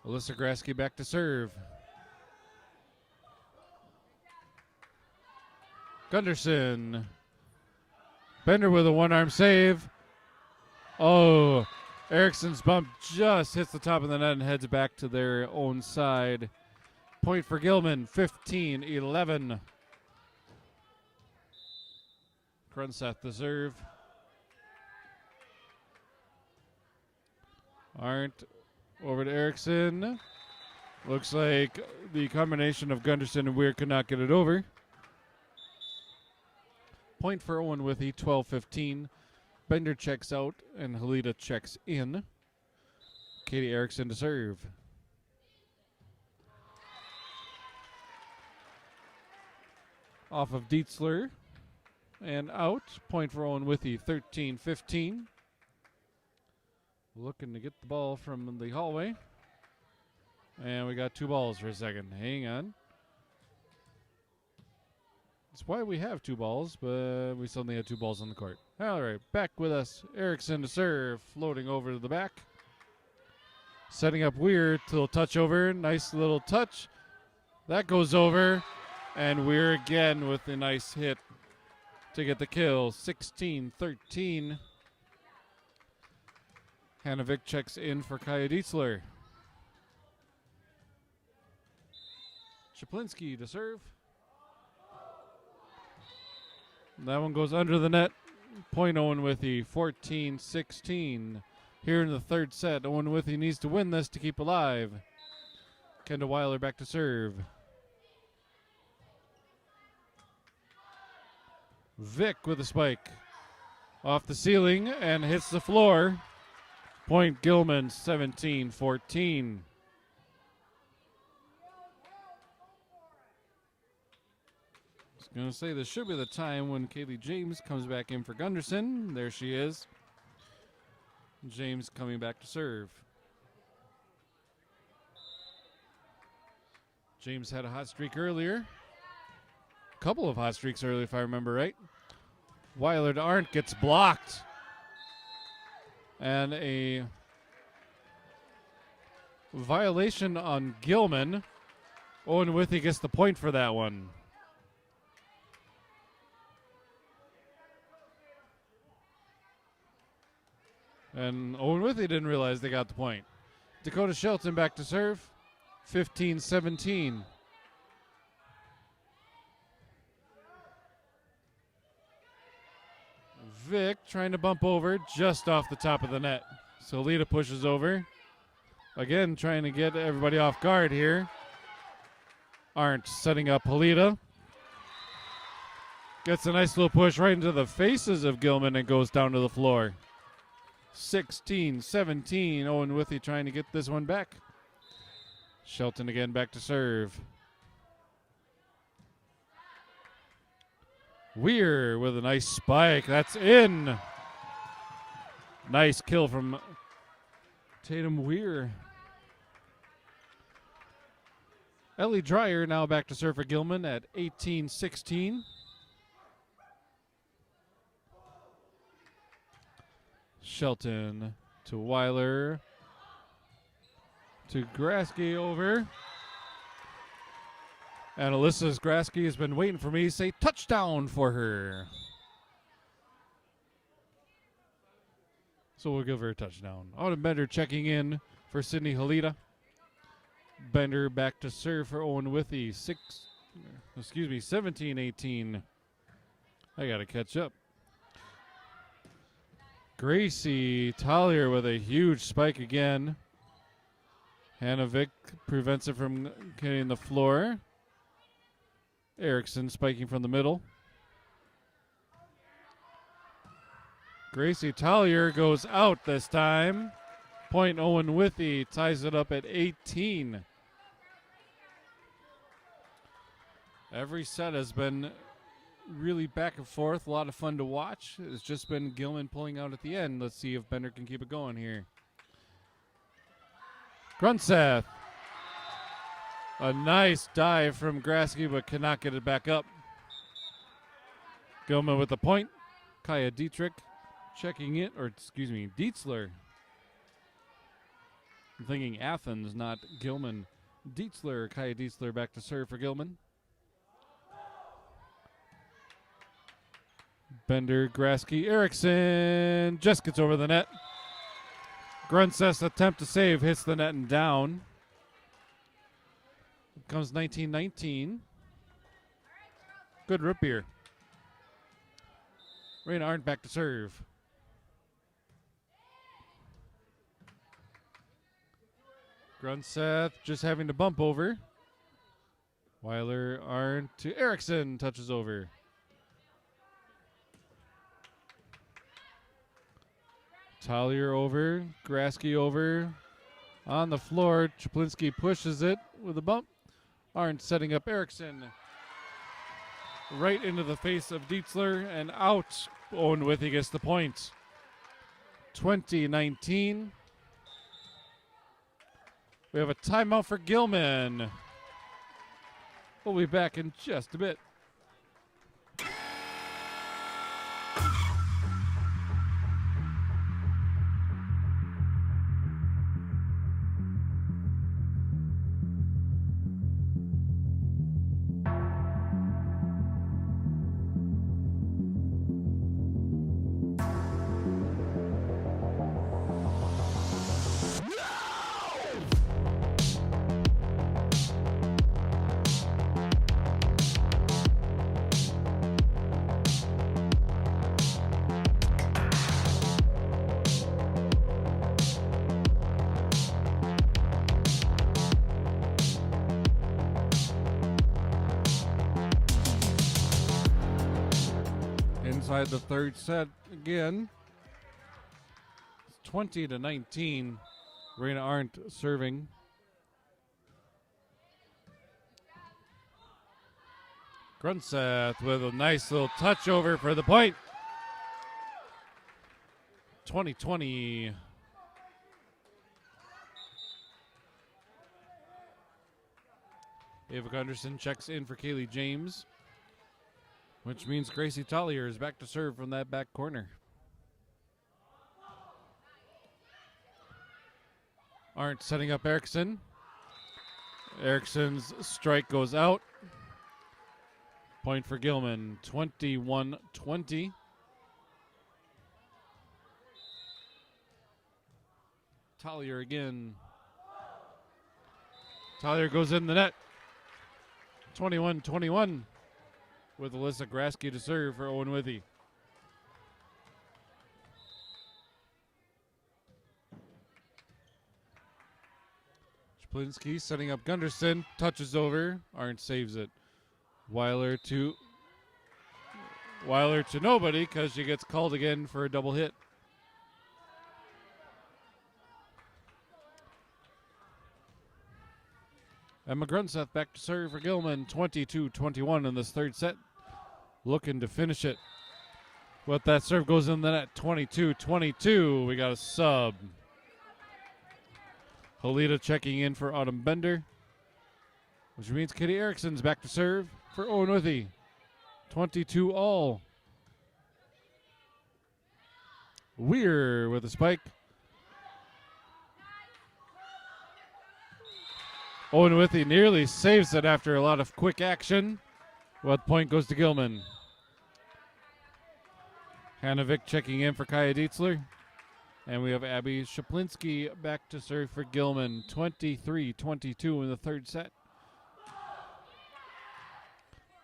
Alyssa Grasky back to serve. Gunderson. Bender with a one-arm save. Oh, Erickson's bump just hits the top of the net and heads back to their own side. Point for Gilman, 15-11. Grunseth the serve. Arndt over to Erickson. Looks like the combination of Gunderson and Weir could not get it over. Point for Owen-Withee, 12-15. Bender checks out and Halida checks in. Katie Erickson to serve. Off of Dietzler and out. Point for Owen-Withee, 13-15. Looking to get the ball from the hallway. And we got two balls for a second. Hang on. That's why we have two balls, but we suddenly had two balls on the court. All right, back with us. Erickson to serve, floating over to the back. Setting up Weir, little touch over. Nice little touch. That goes over. And Weir again with a nice hit to get the kill. 16-13. Hanovic checks in for Kaya Dietzler. Chaplinski to serve. That one goes under the net. Point Owen-Withee, 14-16. Here in the third set, Owen-Withee needs to win this to keep alive. Kendall Weiler back to serve. Vic with a spike. Off the ceiling and hits the floor. Point Gilman, 17-14. I was going to say this should be the time when Kaylee James comes back in for Gunderson. There she is. James coming back to serve. James had a hot streak earlier. A couple of hot streaks earlier, if I remember right. Weiler to Arndt gets blocked. And a violation on Gilman. Owen-Withee gets the point for that one. And Owen-Withee didn't realize they got the point. Dakota Shelton back to serve. 15-17. Vic trying to bump over just off the top of the net. So Lita pushes over. Again, trying to get everybody off guard here. Arndt setting up Halida. Gets a nice little push right into the faces of Gilman and goes down to the floor. 16-17. Owen-Withee trying to get this one back. Shelton again back to serve. Weir with a nice spike. That's in. Nice kill from Tatum Weir. Ellie Dreyer now back to serve for Gilman at 18-16. Shelton to Weiler. To Grasky over. And Alyssa Grasky has been waiting for me to say touchdown for her. So we'll give her a touchdown. Autumn Bender checking in for Sydney Halita. Bender back to serve for Owen-Withee. 17-18. I got to catch up. Gracie Tallier with a huge spike again. Hanovic prevents it from getting the floor. Erickson spiking from the middle. Gracie Tallier goes out this time. Point Owen-Withee ties it up at 18. Every set has been really back and forth. A lot of fun to watch. It's just been Gilman pulling out at the end. Let's see if Bender can keep it going here. Grunseth. A nice dive from Grasky, but cannot get it back up. Gilman with the point. Kaya Dietrich checking it, or excuse me, Dietzler. I'm thinking Athens, not Gilman. Dietzler, Kaya Dietzler back to serve for Gilman. Bender, Grasky, Erickson just gets over the net. Grunseth's attempt to save hits the net and down. Comes 19-19. Good rip here. Raina Arndt back to serve. Grunseth just having to bump over. Weiler Arndt to Erickson, touches over. Tallier over, Grasky over. On the floor, Czaplinski pushes it with a bump. Arndt setting up Erickson. Right into the face of Dietzler and out. Owen-Withee gets the point. 20-19. We have a timeout for Gilman. We'll be back in just a bit. Inside the third set again. It's 20-19. Raina Arndt serving. Grunseth with a nice little touch over for the point. 20-20. Ava Gunderson checks in for Kaylee James, which means Gracie Tallier is back to serve from that back corner. Arndt setting up Erickson. Erickson's strike goes out. Point for Gilman, 21-20. Tallier again. Tallier goes in the net. 21-21. With Alyssa Grasky to serve for Owen-Withee. Czaplinski setting up Gunderson, touches over, Arndt saves it. Weiler to nobody because she gets called again for a double hit. Emma Grunseth back to serve for Gilman, 22-21 in this third set. Looking to finish it. But that serve goes in the net, 22-22. We got a sub. Halita checking in for Autumn Bender, which means Kitty Erickson's back to serve for Owen-Withee. 22-all. Weir with a spike. Owen-Withee nearly saves it after a lot of quick action. Well, point goes to Gilman. Hanovic checking in for Kaya Dietzler. And we have Abby Shaplinski back to serve for Gilman. 23-22 in the third set.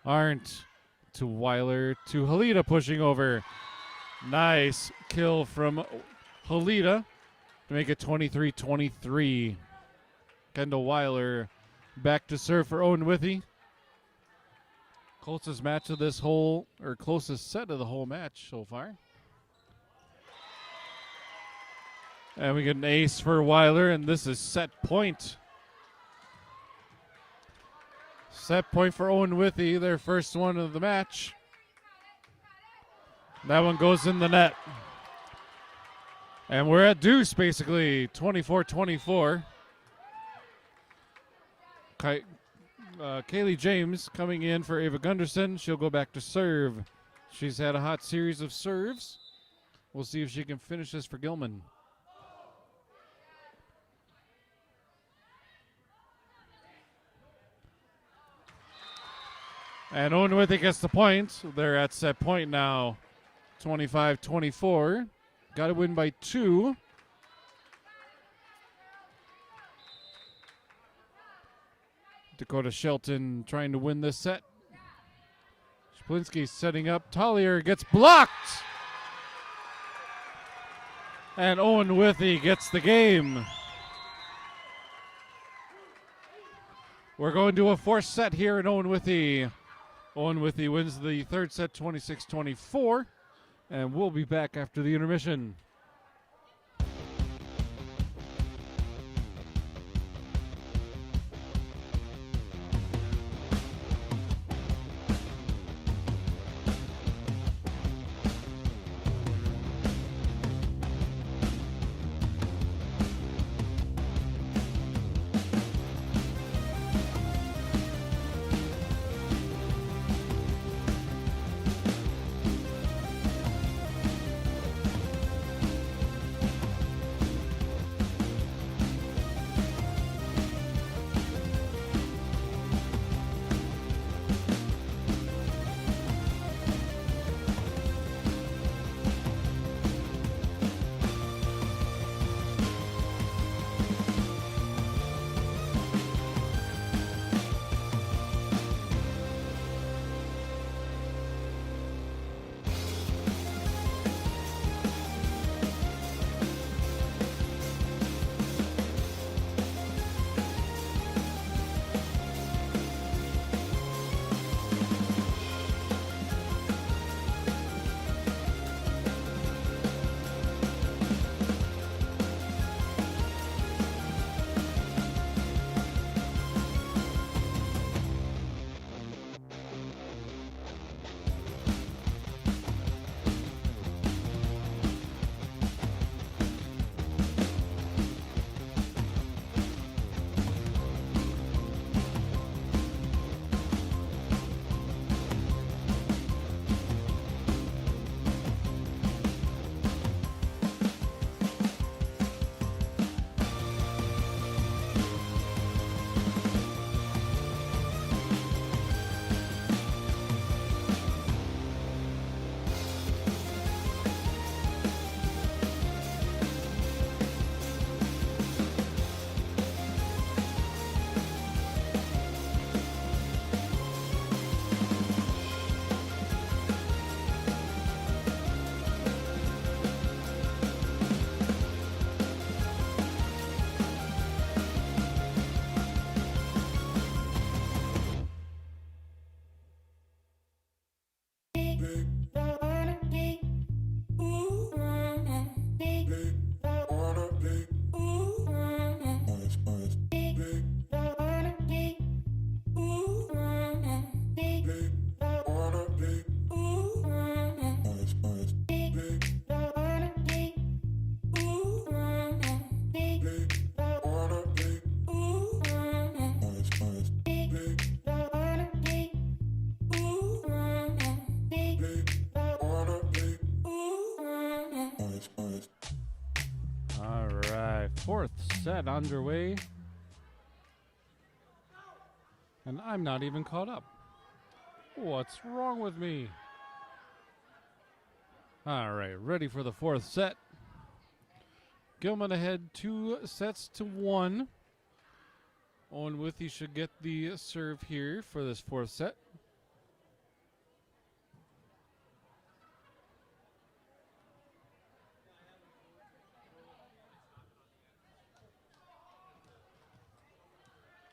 Arndt to Weiler to Halida pushing over. Nice kill from Halida to make it 23-23. Kendall Weiler back to serve for Owen-Withee. Closest match of this whole, or closest set of the whole match so far. And we get an ace for Weiler, and this is set point. Set point for Owen-Withee, their first one of the match. That one goes in the net. And we're at deuce, basically, 24-24. Kaylee James coming in for Ava Gunderson. She'll go back to serve. She's had a hot series of serves. We'll see if she can finish this for Gilman. And Owen-Withee gets the point. They're at set point now. 25-24. Got to win by 2. Dakota Shelton trying to win this set. Shaplinski setting up. Collier gets blocked. And Owen-Withee gets the game. We're going to a fourth set here in Owen-Withee. Owen-Withee wins the third set 26-24. And we'll be back after the intermission. Fourth set underway. And I'm not even caught up. What's wrong with me? All right, ready for the fourth set. Gilman ahead 2-1. Owen-Withee should get the serve here for this fourth set.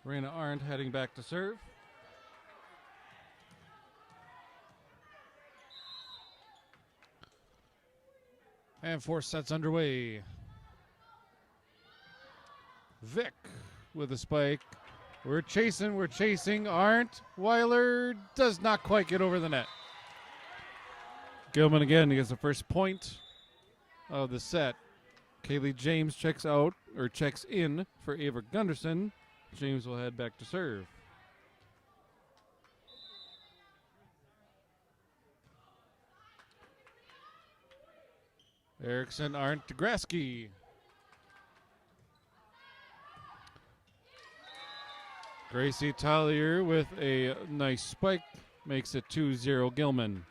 Raina Arndt heading back to serve. And four sets underway. Vic with a spike. We're chasing. Arndt. Weiler does not quite get over the net. Gilman again gets the first point of the set. Kaylee James checks in for Ava Gunderson. James will head back to serve. Erickson, Arndt, Degrasky. Gracie Tallier with a nice spike makes it 2-0 Gilman.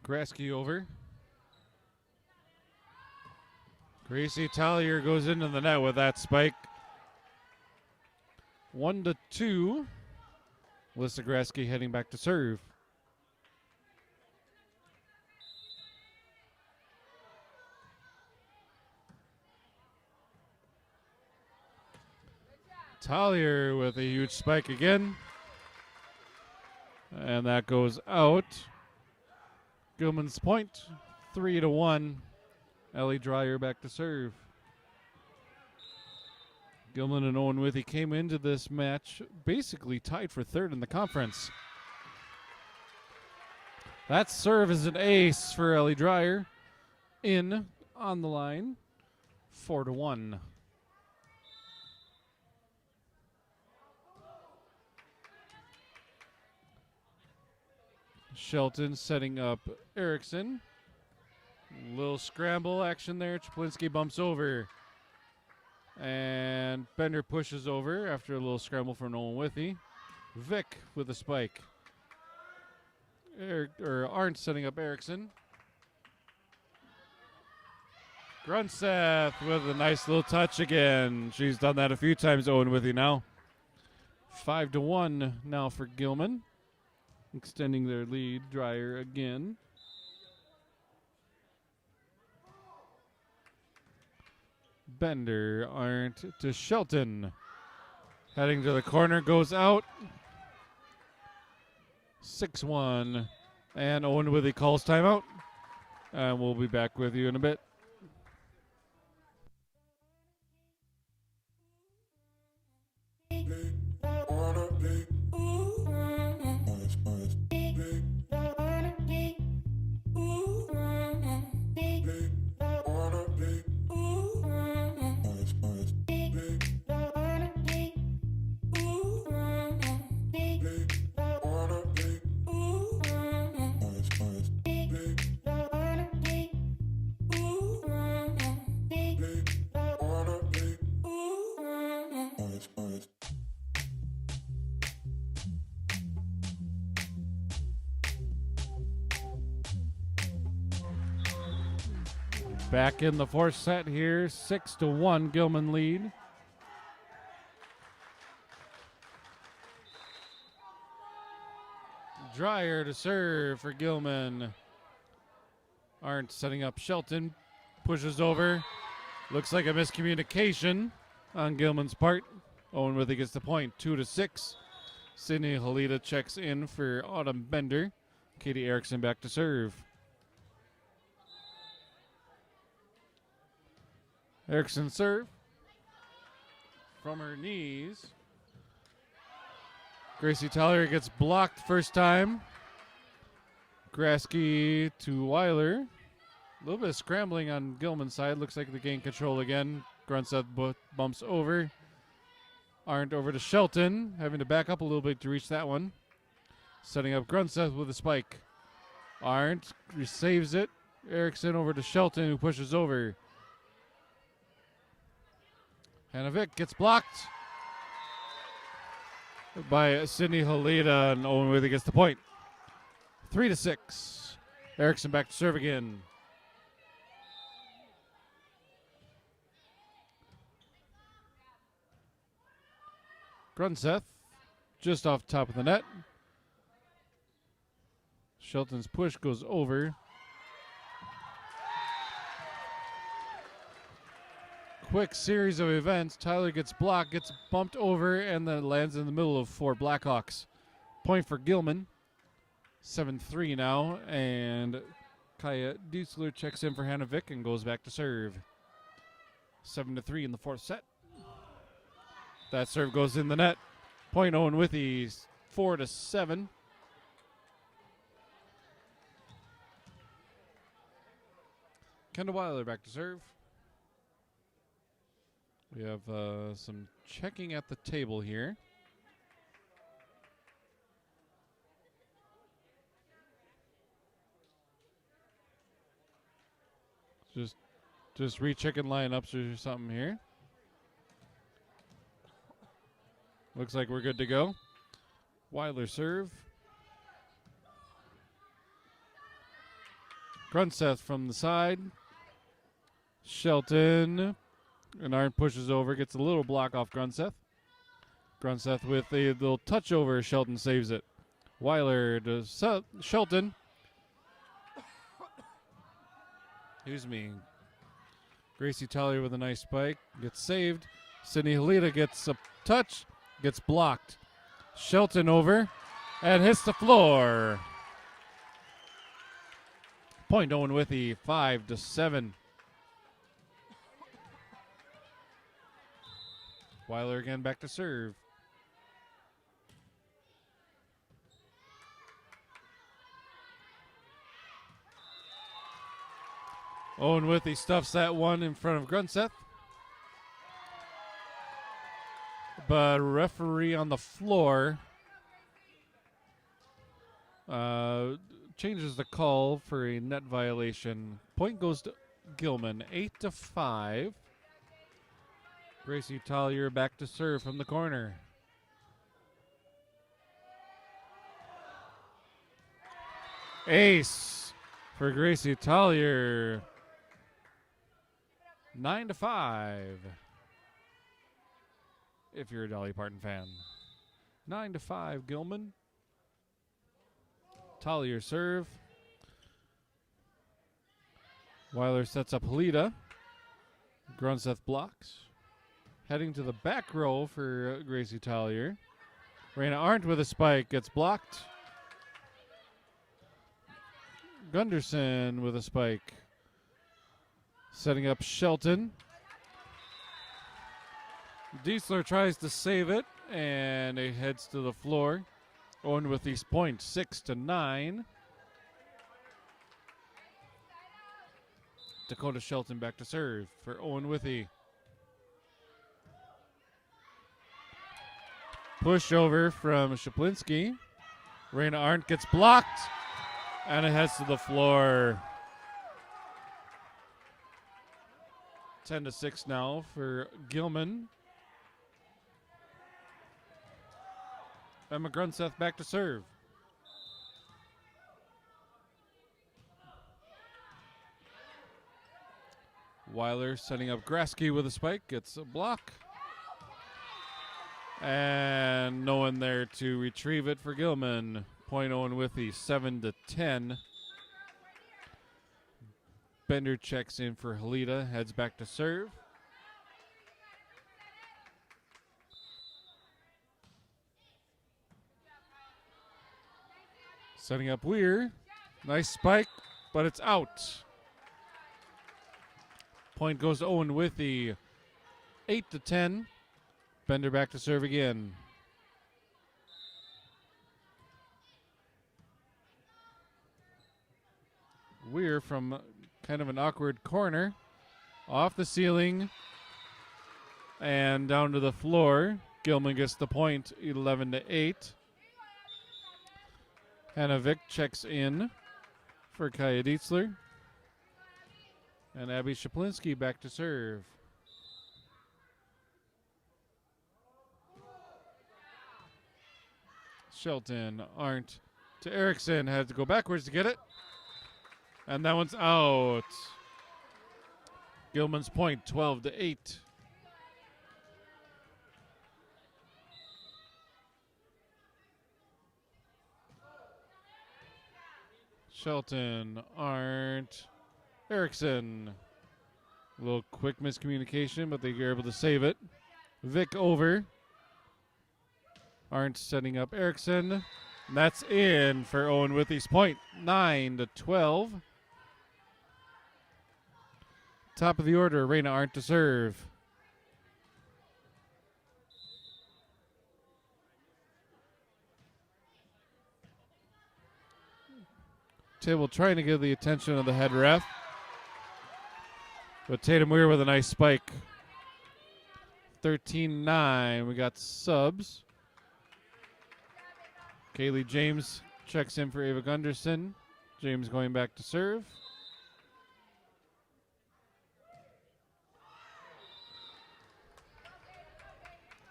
Grasky over. Gracie Tallier goes into the net with that spike. 1-2. Melissa Grasky heading back to serve. Tallier with a huge spike again. And that goes out. Gilman's point, 3-1. Ellie Dreyer back to serve. Gilman and Owen-Withee came into this match basically tied for third in the conference. That serve is an ace for Ellie Dreyer. In on the line, 4-1. Shelton setting up Erickson. Little scramble action there. Chaplinsky bumps over. And Bender pushes over after a little scramble from Owen-Withee. Vic with a spike. Arndt setting up Erickson. Grunseth with a nice little touch again. She's done that a few times, Owen-Withee now. 5-1 now for Gilman. Extending their lead. Dreyer again. Bender, Arndt to Shelton. Heading to the corner, goes out. 6-1. And Owen-Withee calls timeout. And we'll be back with you in a bit. Back in the fourth set here, 6-1 Gilman lead. Dreyer to serve for Gilman. Arndt setting up Shelton, pushes over. Looks like a miscommunication on Gilman's part. Owen-Withee gets the point, 2-6. Sydney Halita checks in for Autumn Bender. Katie Erickson back to serve. Erickson serve from her knees. Gracie Tallier gets blocked first time. Grasky to Weiler. A little bit of scrambling on Gilman's side. Looks like they gain control again. Grunseth bumps over. Arndt over to Shelton. Having to back up a little bit to reach that one. Setting up Grunseth with a spike. Arndt saves it. Erickson over to Shelton, who pushes over. Hanovic gets blocked by Sidney Halida, and Owen-Withee gets the point. 3-6. Erickson back to serve again. Grunseth just off top of the net. Shelton's push goes over. Quick series of events. Tyler gets blocked, gets bumped over, and then lands in the middle of 4 Blackhawks. Point for Gilman. 7-3 now, and Kaya Diesler checks in for Hanovic and goes back to serve. 7-3 in the 4th set. That serve goes in the net. Point Owen-Withee, 4-7. Kendall Weiler back to serve. We have some checking at the table here. Just rechecking lineups or something here. Looks like we're good to go. Weiler serve. Grunseth from the side. Shelton. And Arndt pushes over, gets a little block off Grunseth. Grunseth with a little touch over. Shelton saves it. Weiler to Shelton. Excuse me. Gracie Tallier with a nice spike. Gets saved. Sidney Halida gets a touch. Gets blocked. Shelton over. And hits the floor. Point Owen-Withee, 5-7. Weiler again back to serve. Owen-Withee stuffs that one in front of Grunseth. But referee on the floor changes the call for a net violation. Point goes to Gilman, 8-5. Gracie Tallier back to serve from the corner. Ace for Gracie Tallier. 9-5. If you're a Dolly Parton fan. 9-5, Gilman. Tallier serve. Weiler sets up Halida. Grunseth blocks. Heading to the back row for Gracie Tallier. Raina Arndt with a spike gets blocked. Gunderson with a spike. Setting up Shelton. Diesler tries to save it, and it heads to the floor. Owen-Withee's point, 6-9. Dakota Shelton back to serve for Owen-Withee. Push over from Shaplinski. Raina Arndt gets blocked, and it heads to the floor. 10-6 now for Gilman. Emma Grunseth back to serve. Weiler setting up Grasky with a spike. Gets a block. And no one there to retrieve it for Gilman. Point Owen-Withee, 7-10. Bender checks in for Halida. Heads back to serve. Setting up Weir. Nice spike, but it's out. Point goes to Owen-Withee, 8-10. Bender back to serve again. Weir from kind of an awkward corner. Off the ceiling and down to the floor. Gilman gets the point, 11-8. Hanovic checks in. for Kaya Dietzler. And Abby Shaplinski back to serve. Shelton, Arndt to Erickson. Had to go backwards to get it. And that one's out. Gilman's point, 12-8. Shelton, Arndt, Erickson. A little quick miscommunication, but they were able to save it. Vic over. Arndt setting up Erickson. And that's in for Owen-Withee's point, 9-12. Top of the order, Raina Arndt to serve. Table trying to get the attention of the head ref. But Tatum Weir with a nice spike. 13-9. We got subs. Kaylee James checks in for Ava Gunderson. James going back to serve.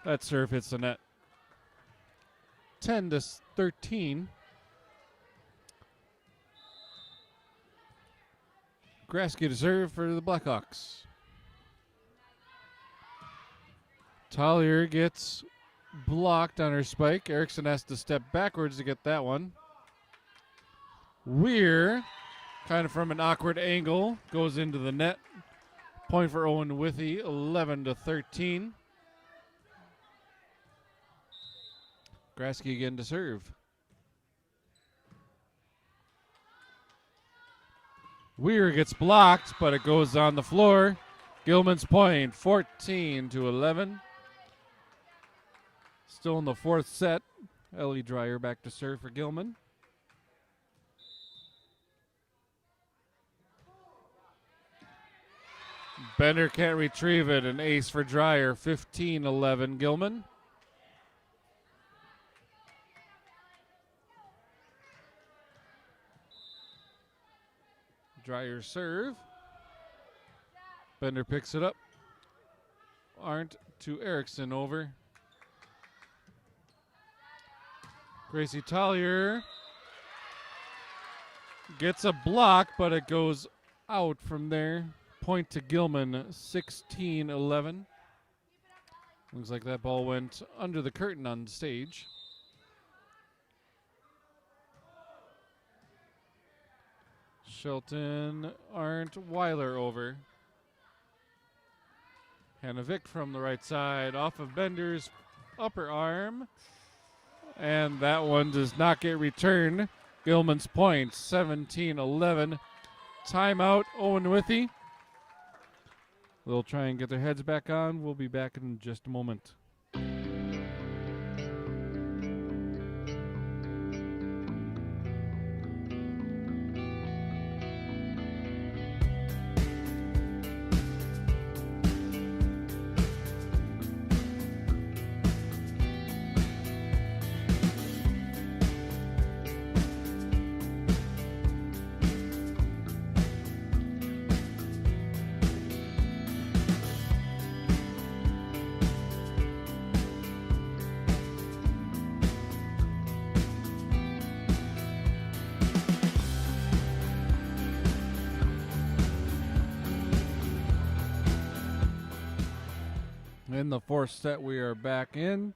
That serve hits the net. 10-13. Grasky to serve for the Blackhawks. Tollier gets blocked on her spike. Erickson has to step backwards to get that one. Weir, kind of from an awkward angle, goes into the net. Point for Owen-Withee, 11-13. Grasky again to serve. Weir gets blocked, but it goes on the floor. Gilman's point, 14-11. Still in the fourth set. Ellie Dreyer back to serve for Gilman. Bender can't retrieve it. An ace for Dreyer, 15-11 Gilman. Dreyer serve. Bender picks it up. Arndt to Erickson over. Gracie Tollier gets a block, but it goes out from there. Point to Gilman, 16-11. Looks like that ball went under the curtain on stage. Shelton, Arndt, Weiler over. Hanovic from the right side, off of Bender's upper arm. And that one does not get returned. Gilman's point, 17-11. Timeout, Owen-Withee. They'll try and get their heads back on. We'll be back in just a moment. In the fourth set, we are back in.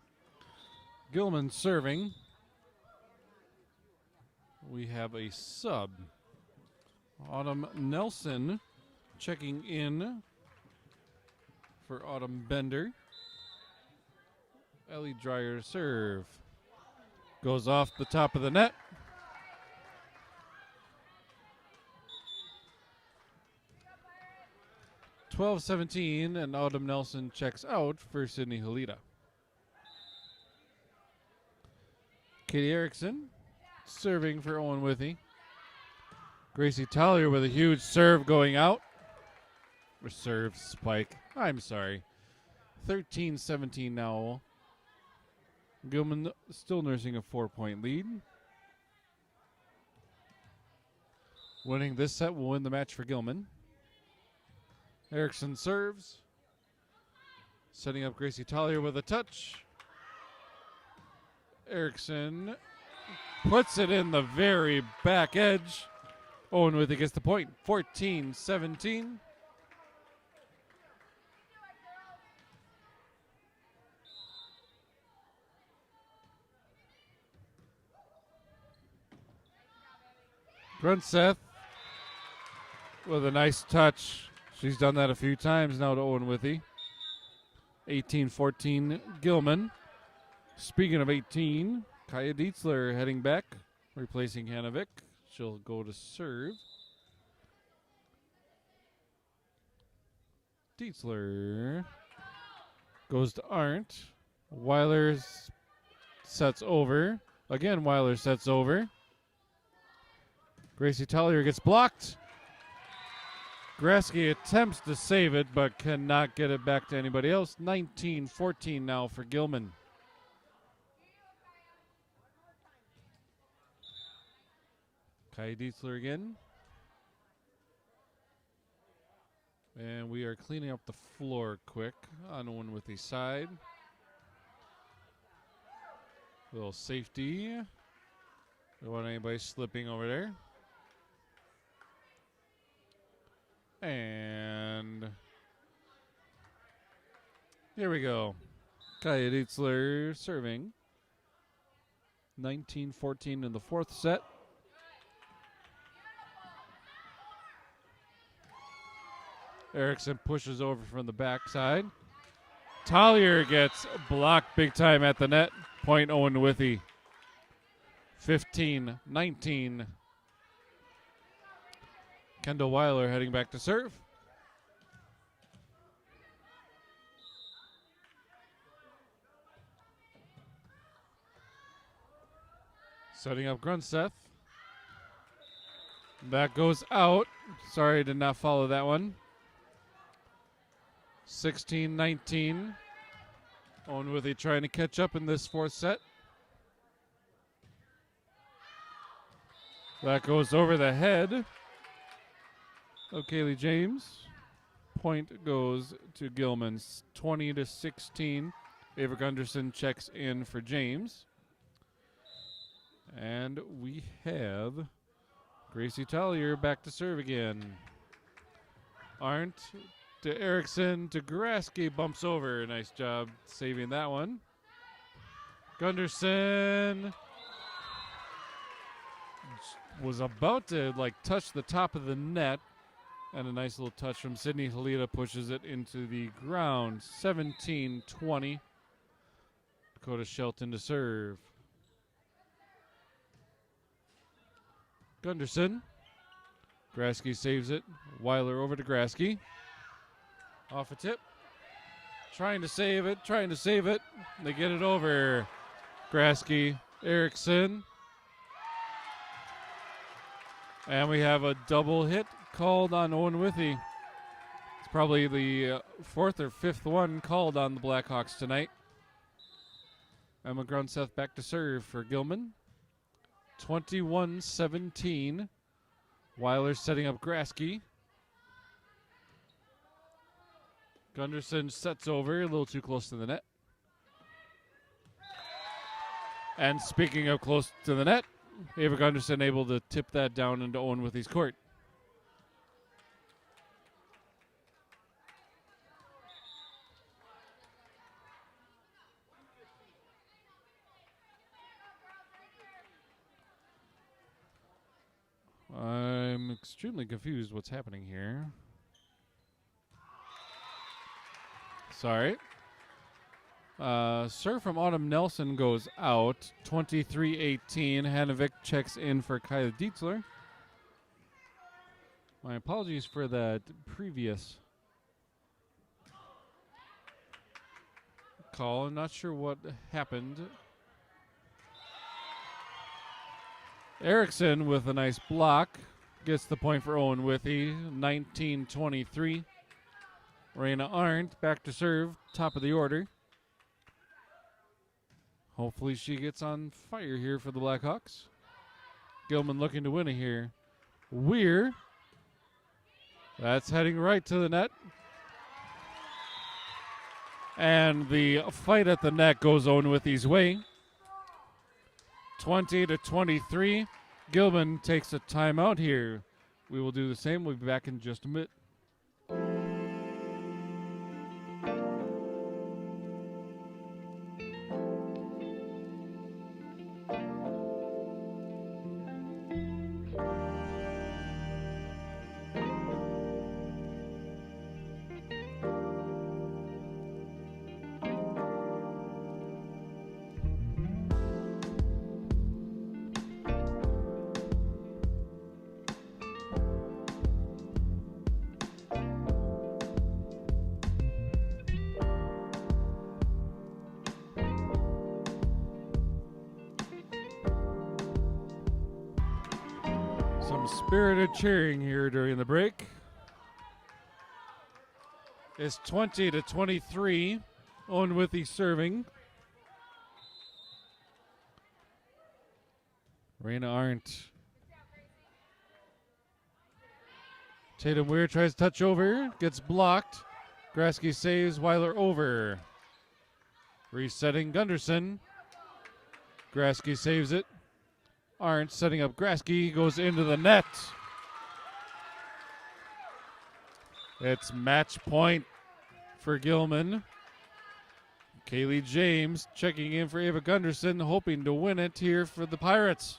Gilman serving. We have a sub. Autumn Nelson checking in for Autumn Bender. Ellie Dreyer serve. Goes off the top of the net. (12-17) and Autumn Nelson checks out for Sydney Halita. Katie Erickson serving for Owen-Withee. Gracie Tollier with a huge serve going out. Or serve spike. I'm sorry. 13-17 now. Gilman still nursing a 4-point lead. Winning this set will win the match for Gilman. Erickson serves. Setting up Gracie Tallier with a touch. Erickson puts it in the very back edge. Owen-Withee gets the point. 14-17. Grunseth with a nice touch. She's done that a few times now to Owen-Withee. 18-14 Gilman. Speaking of 18, Kaya Dietzler heading back, replacing Hanovic. She'll go to serve. Dietzler goes to Arndt. Weiler sets over. Again, Weiler sets over. Gracie Tallier gets blocked. Grasky attempts to save it, but cannot get it back to anybody else. 19-14 now for Gilman. Kai Dietzler again. And we are cleaning up the floor quick on Owen-Withee side. Little safety. Don't want anybody slipping over there. And here we go. Kaya Dietzler serving. 19-14 in the fourth set. Erickson pushes over from the backside. Tallier gets blocked big time at the net. Point Owen-Withee. 15-19. Kendall Weiler heading back to serve. Setting up Grunseth. That goes out. Sorry, did not follow that one. 16-19. Owen-Withee trying to catch up in this fourth set. That goes over the head of Kaylee James. Point goes to Gilman's 20-16. Ava Gunderson checks in for James. And we have Gracie Tallier back to serve again. Arndt to Erickson to Grasky, bumps over. Nice job saving that one. Gunderson was about to touch the top of the net, and a nice little touch from Sydney Halita pushes it into the ground. 17-20. Dakota Shelton to serve. Gunderson. Grasky saves it. Weiler over to Grasky. Off a tip. Trying to save it. They get it over. Grasky. Erickson. And we have a double hit called on Owen-Withee. It's probably the fourth or fifth one called on the Blackhawks tonight. Emma Grunseth back to serve for Gilman. 21-17. Weiler setting up Grasky. Gunderson sets over, a little too close to the net. And speaking of close to the net, Ava Gunderson able to tip that down into Owen-Withee's court. I'm extremely confused what's happening here. Sorry. Serve from Autumn Nelson goes out. 23-18. Hanovic checks in for Kaya Dietzler. My apologies for that previous call. I'm not sure what happened. Erickson with a nice block gets the point for Owen-Withee. 19-23. Raina Arndt back to serve, top of the order. Hopefully she gets on fire here for the Blackhawks. Gilman looking to win it here. Weir. That's heading right to the net. And the fight at the net goes Owen-Withee's way. 20-23. Gilman takes a timeout here. We will do the same. We'll be back in just a minute. Some spirited cheering here during the break. It's 20-23. Owen-Withee serving. Raina Arndt. Tatum Weir tries to touch over. Gets blocked. Grasky saves. Weiler over. Resetting Gunderson. Grasky saves it. Arndt setting up Grasky, goes into the net. It's match point for Gilman. Kaylee James checking in for Ava Gunderson, hoping to win it here for the Pirates.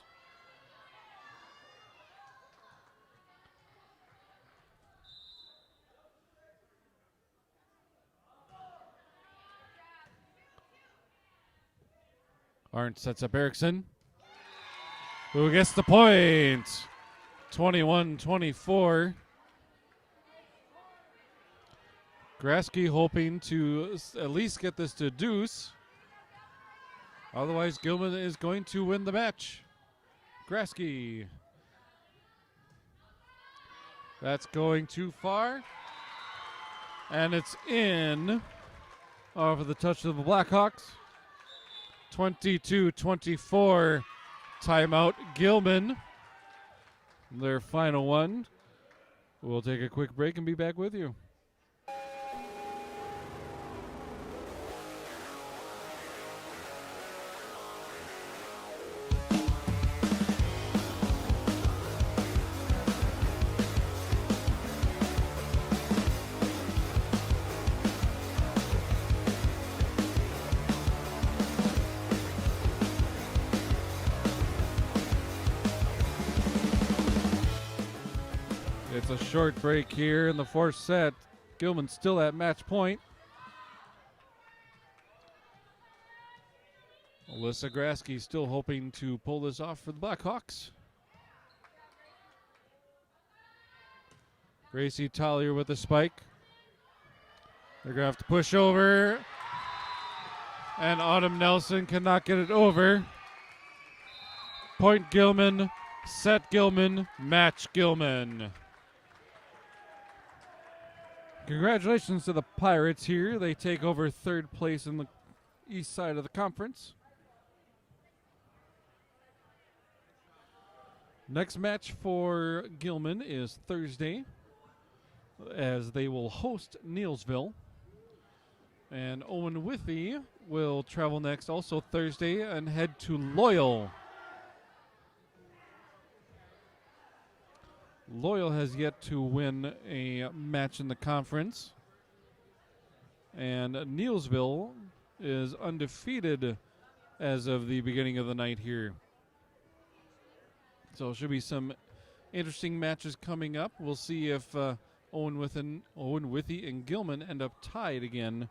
Arndt sets up Erickson, who gets the point. 21-24. Grasky hoping to at least get this to deuce. Otherwise, Gilman is going to win the match. Grasky. That's going too far. And it's in off of the touch of the Blackhawks. 22-24. Timeout, Gilman. Their final one. We'll take a quick break and be back with you. It's a short break here in the fourth set. Gilman still at match point. Alyssa Grasky still hoping to pull this off for the Blackhawks. Gracie Collier with the spike. They're going to have to push over. And Autumn Nelson cannot get it over. Point Gilman, set Gilman, match Gilman. Congratulations to the Pirates here. They take over third place in the east side of the conference. Next match for Gilman is Thursday, as they will host Neilsville. And Owen-Withee will travel next also Thursday and head to Loyal. Loyal has yet to win a match in the conference. And Neilsville is undefeated as of the beginning of the night here. So should be some interesting matches coming up. We'll see if Owen-Withee and Gilman end up tied again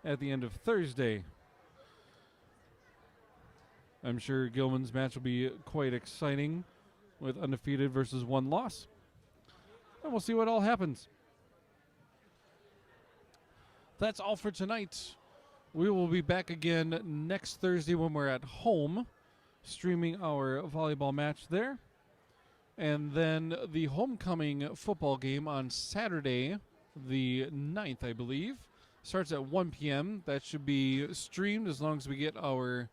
at the end of Thursday. I'm sure Gilman's match will be quite exciting with undefeated versus one loss. And we'll see what all happens. That's all for tonight. We will be back again next Thursday when we're at home, streaming our volleyball match there. And then the homecoming football game on Saturday, the 9th, I believe, starts at 1 p.m. That should be streamed as long as we get our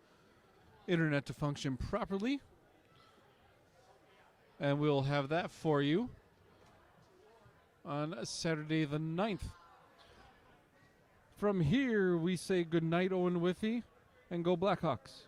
internet to function properly. And we'll have that for you on Saturday the 9th. From here, we say goodnight, Owen-Withee, and go Blackhawks.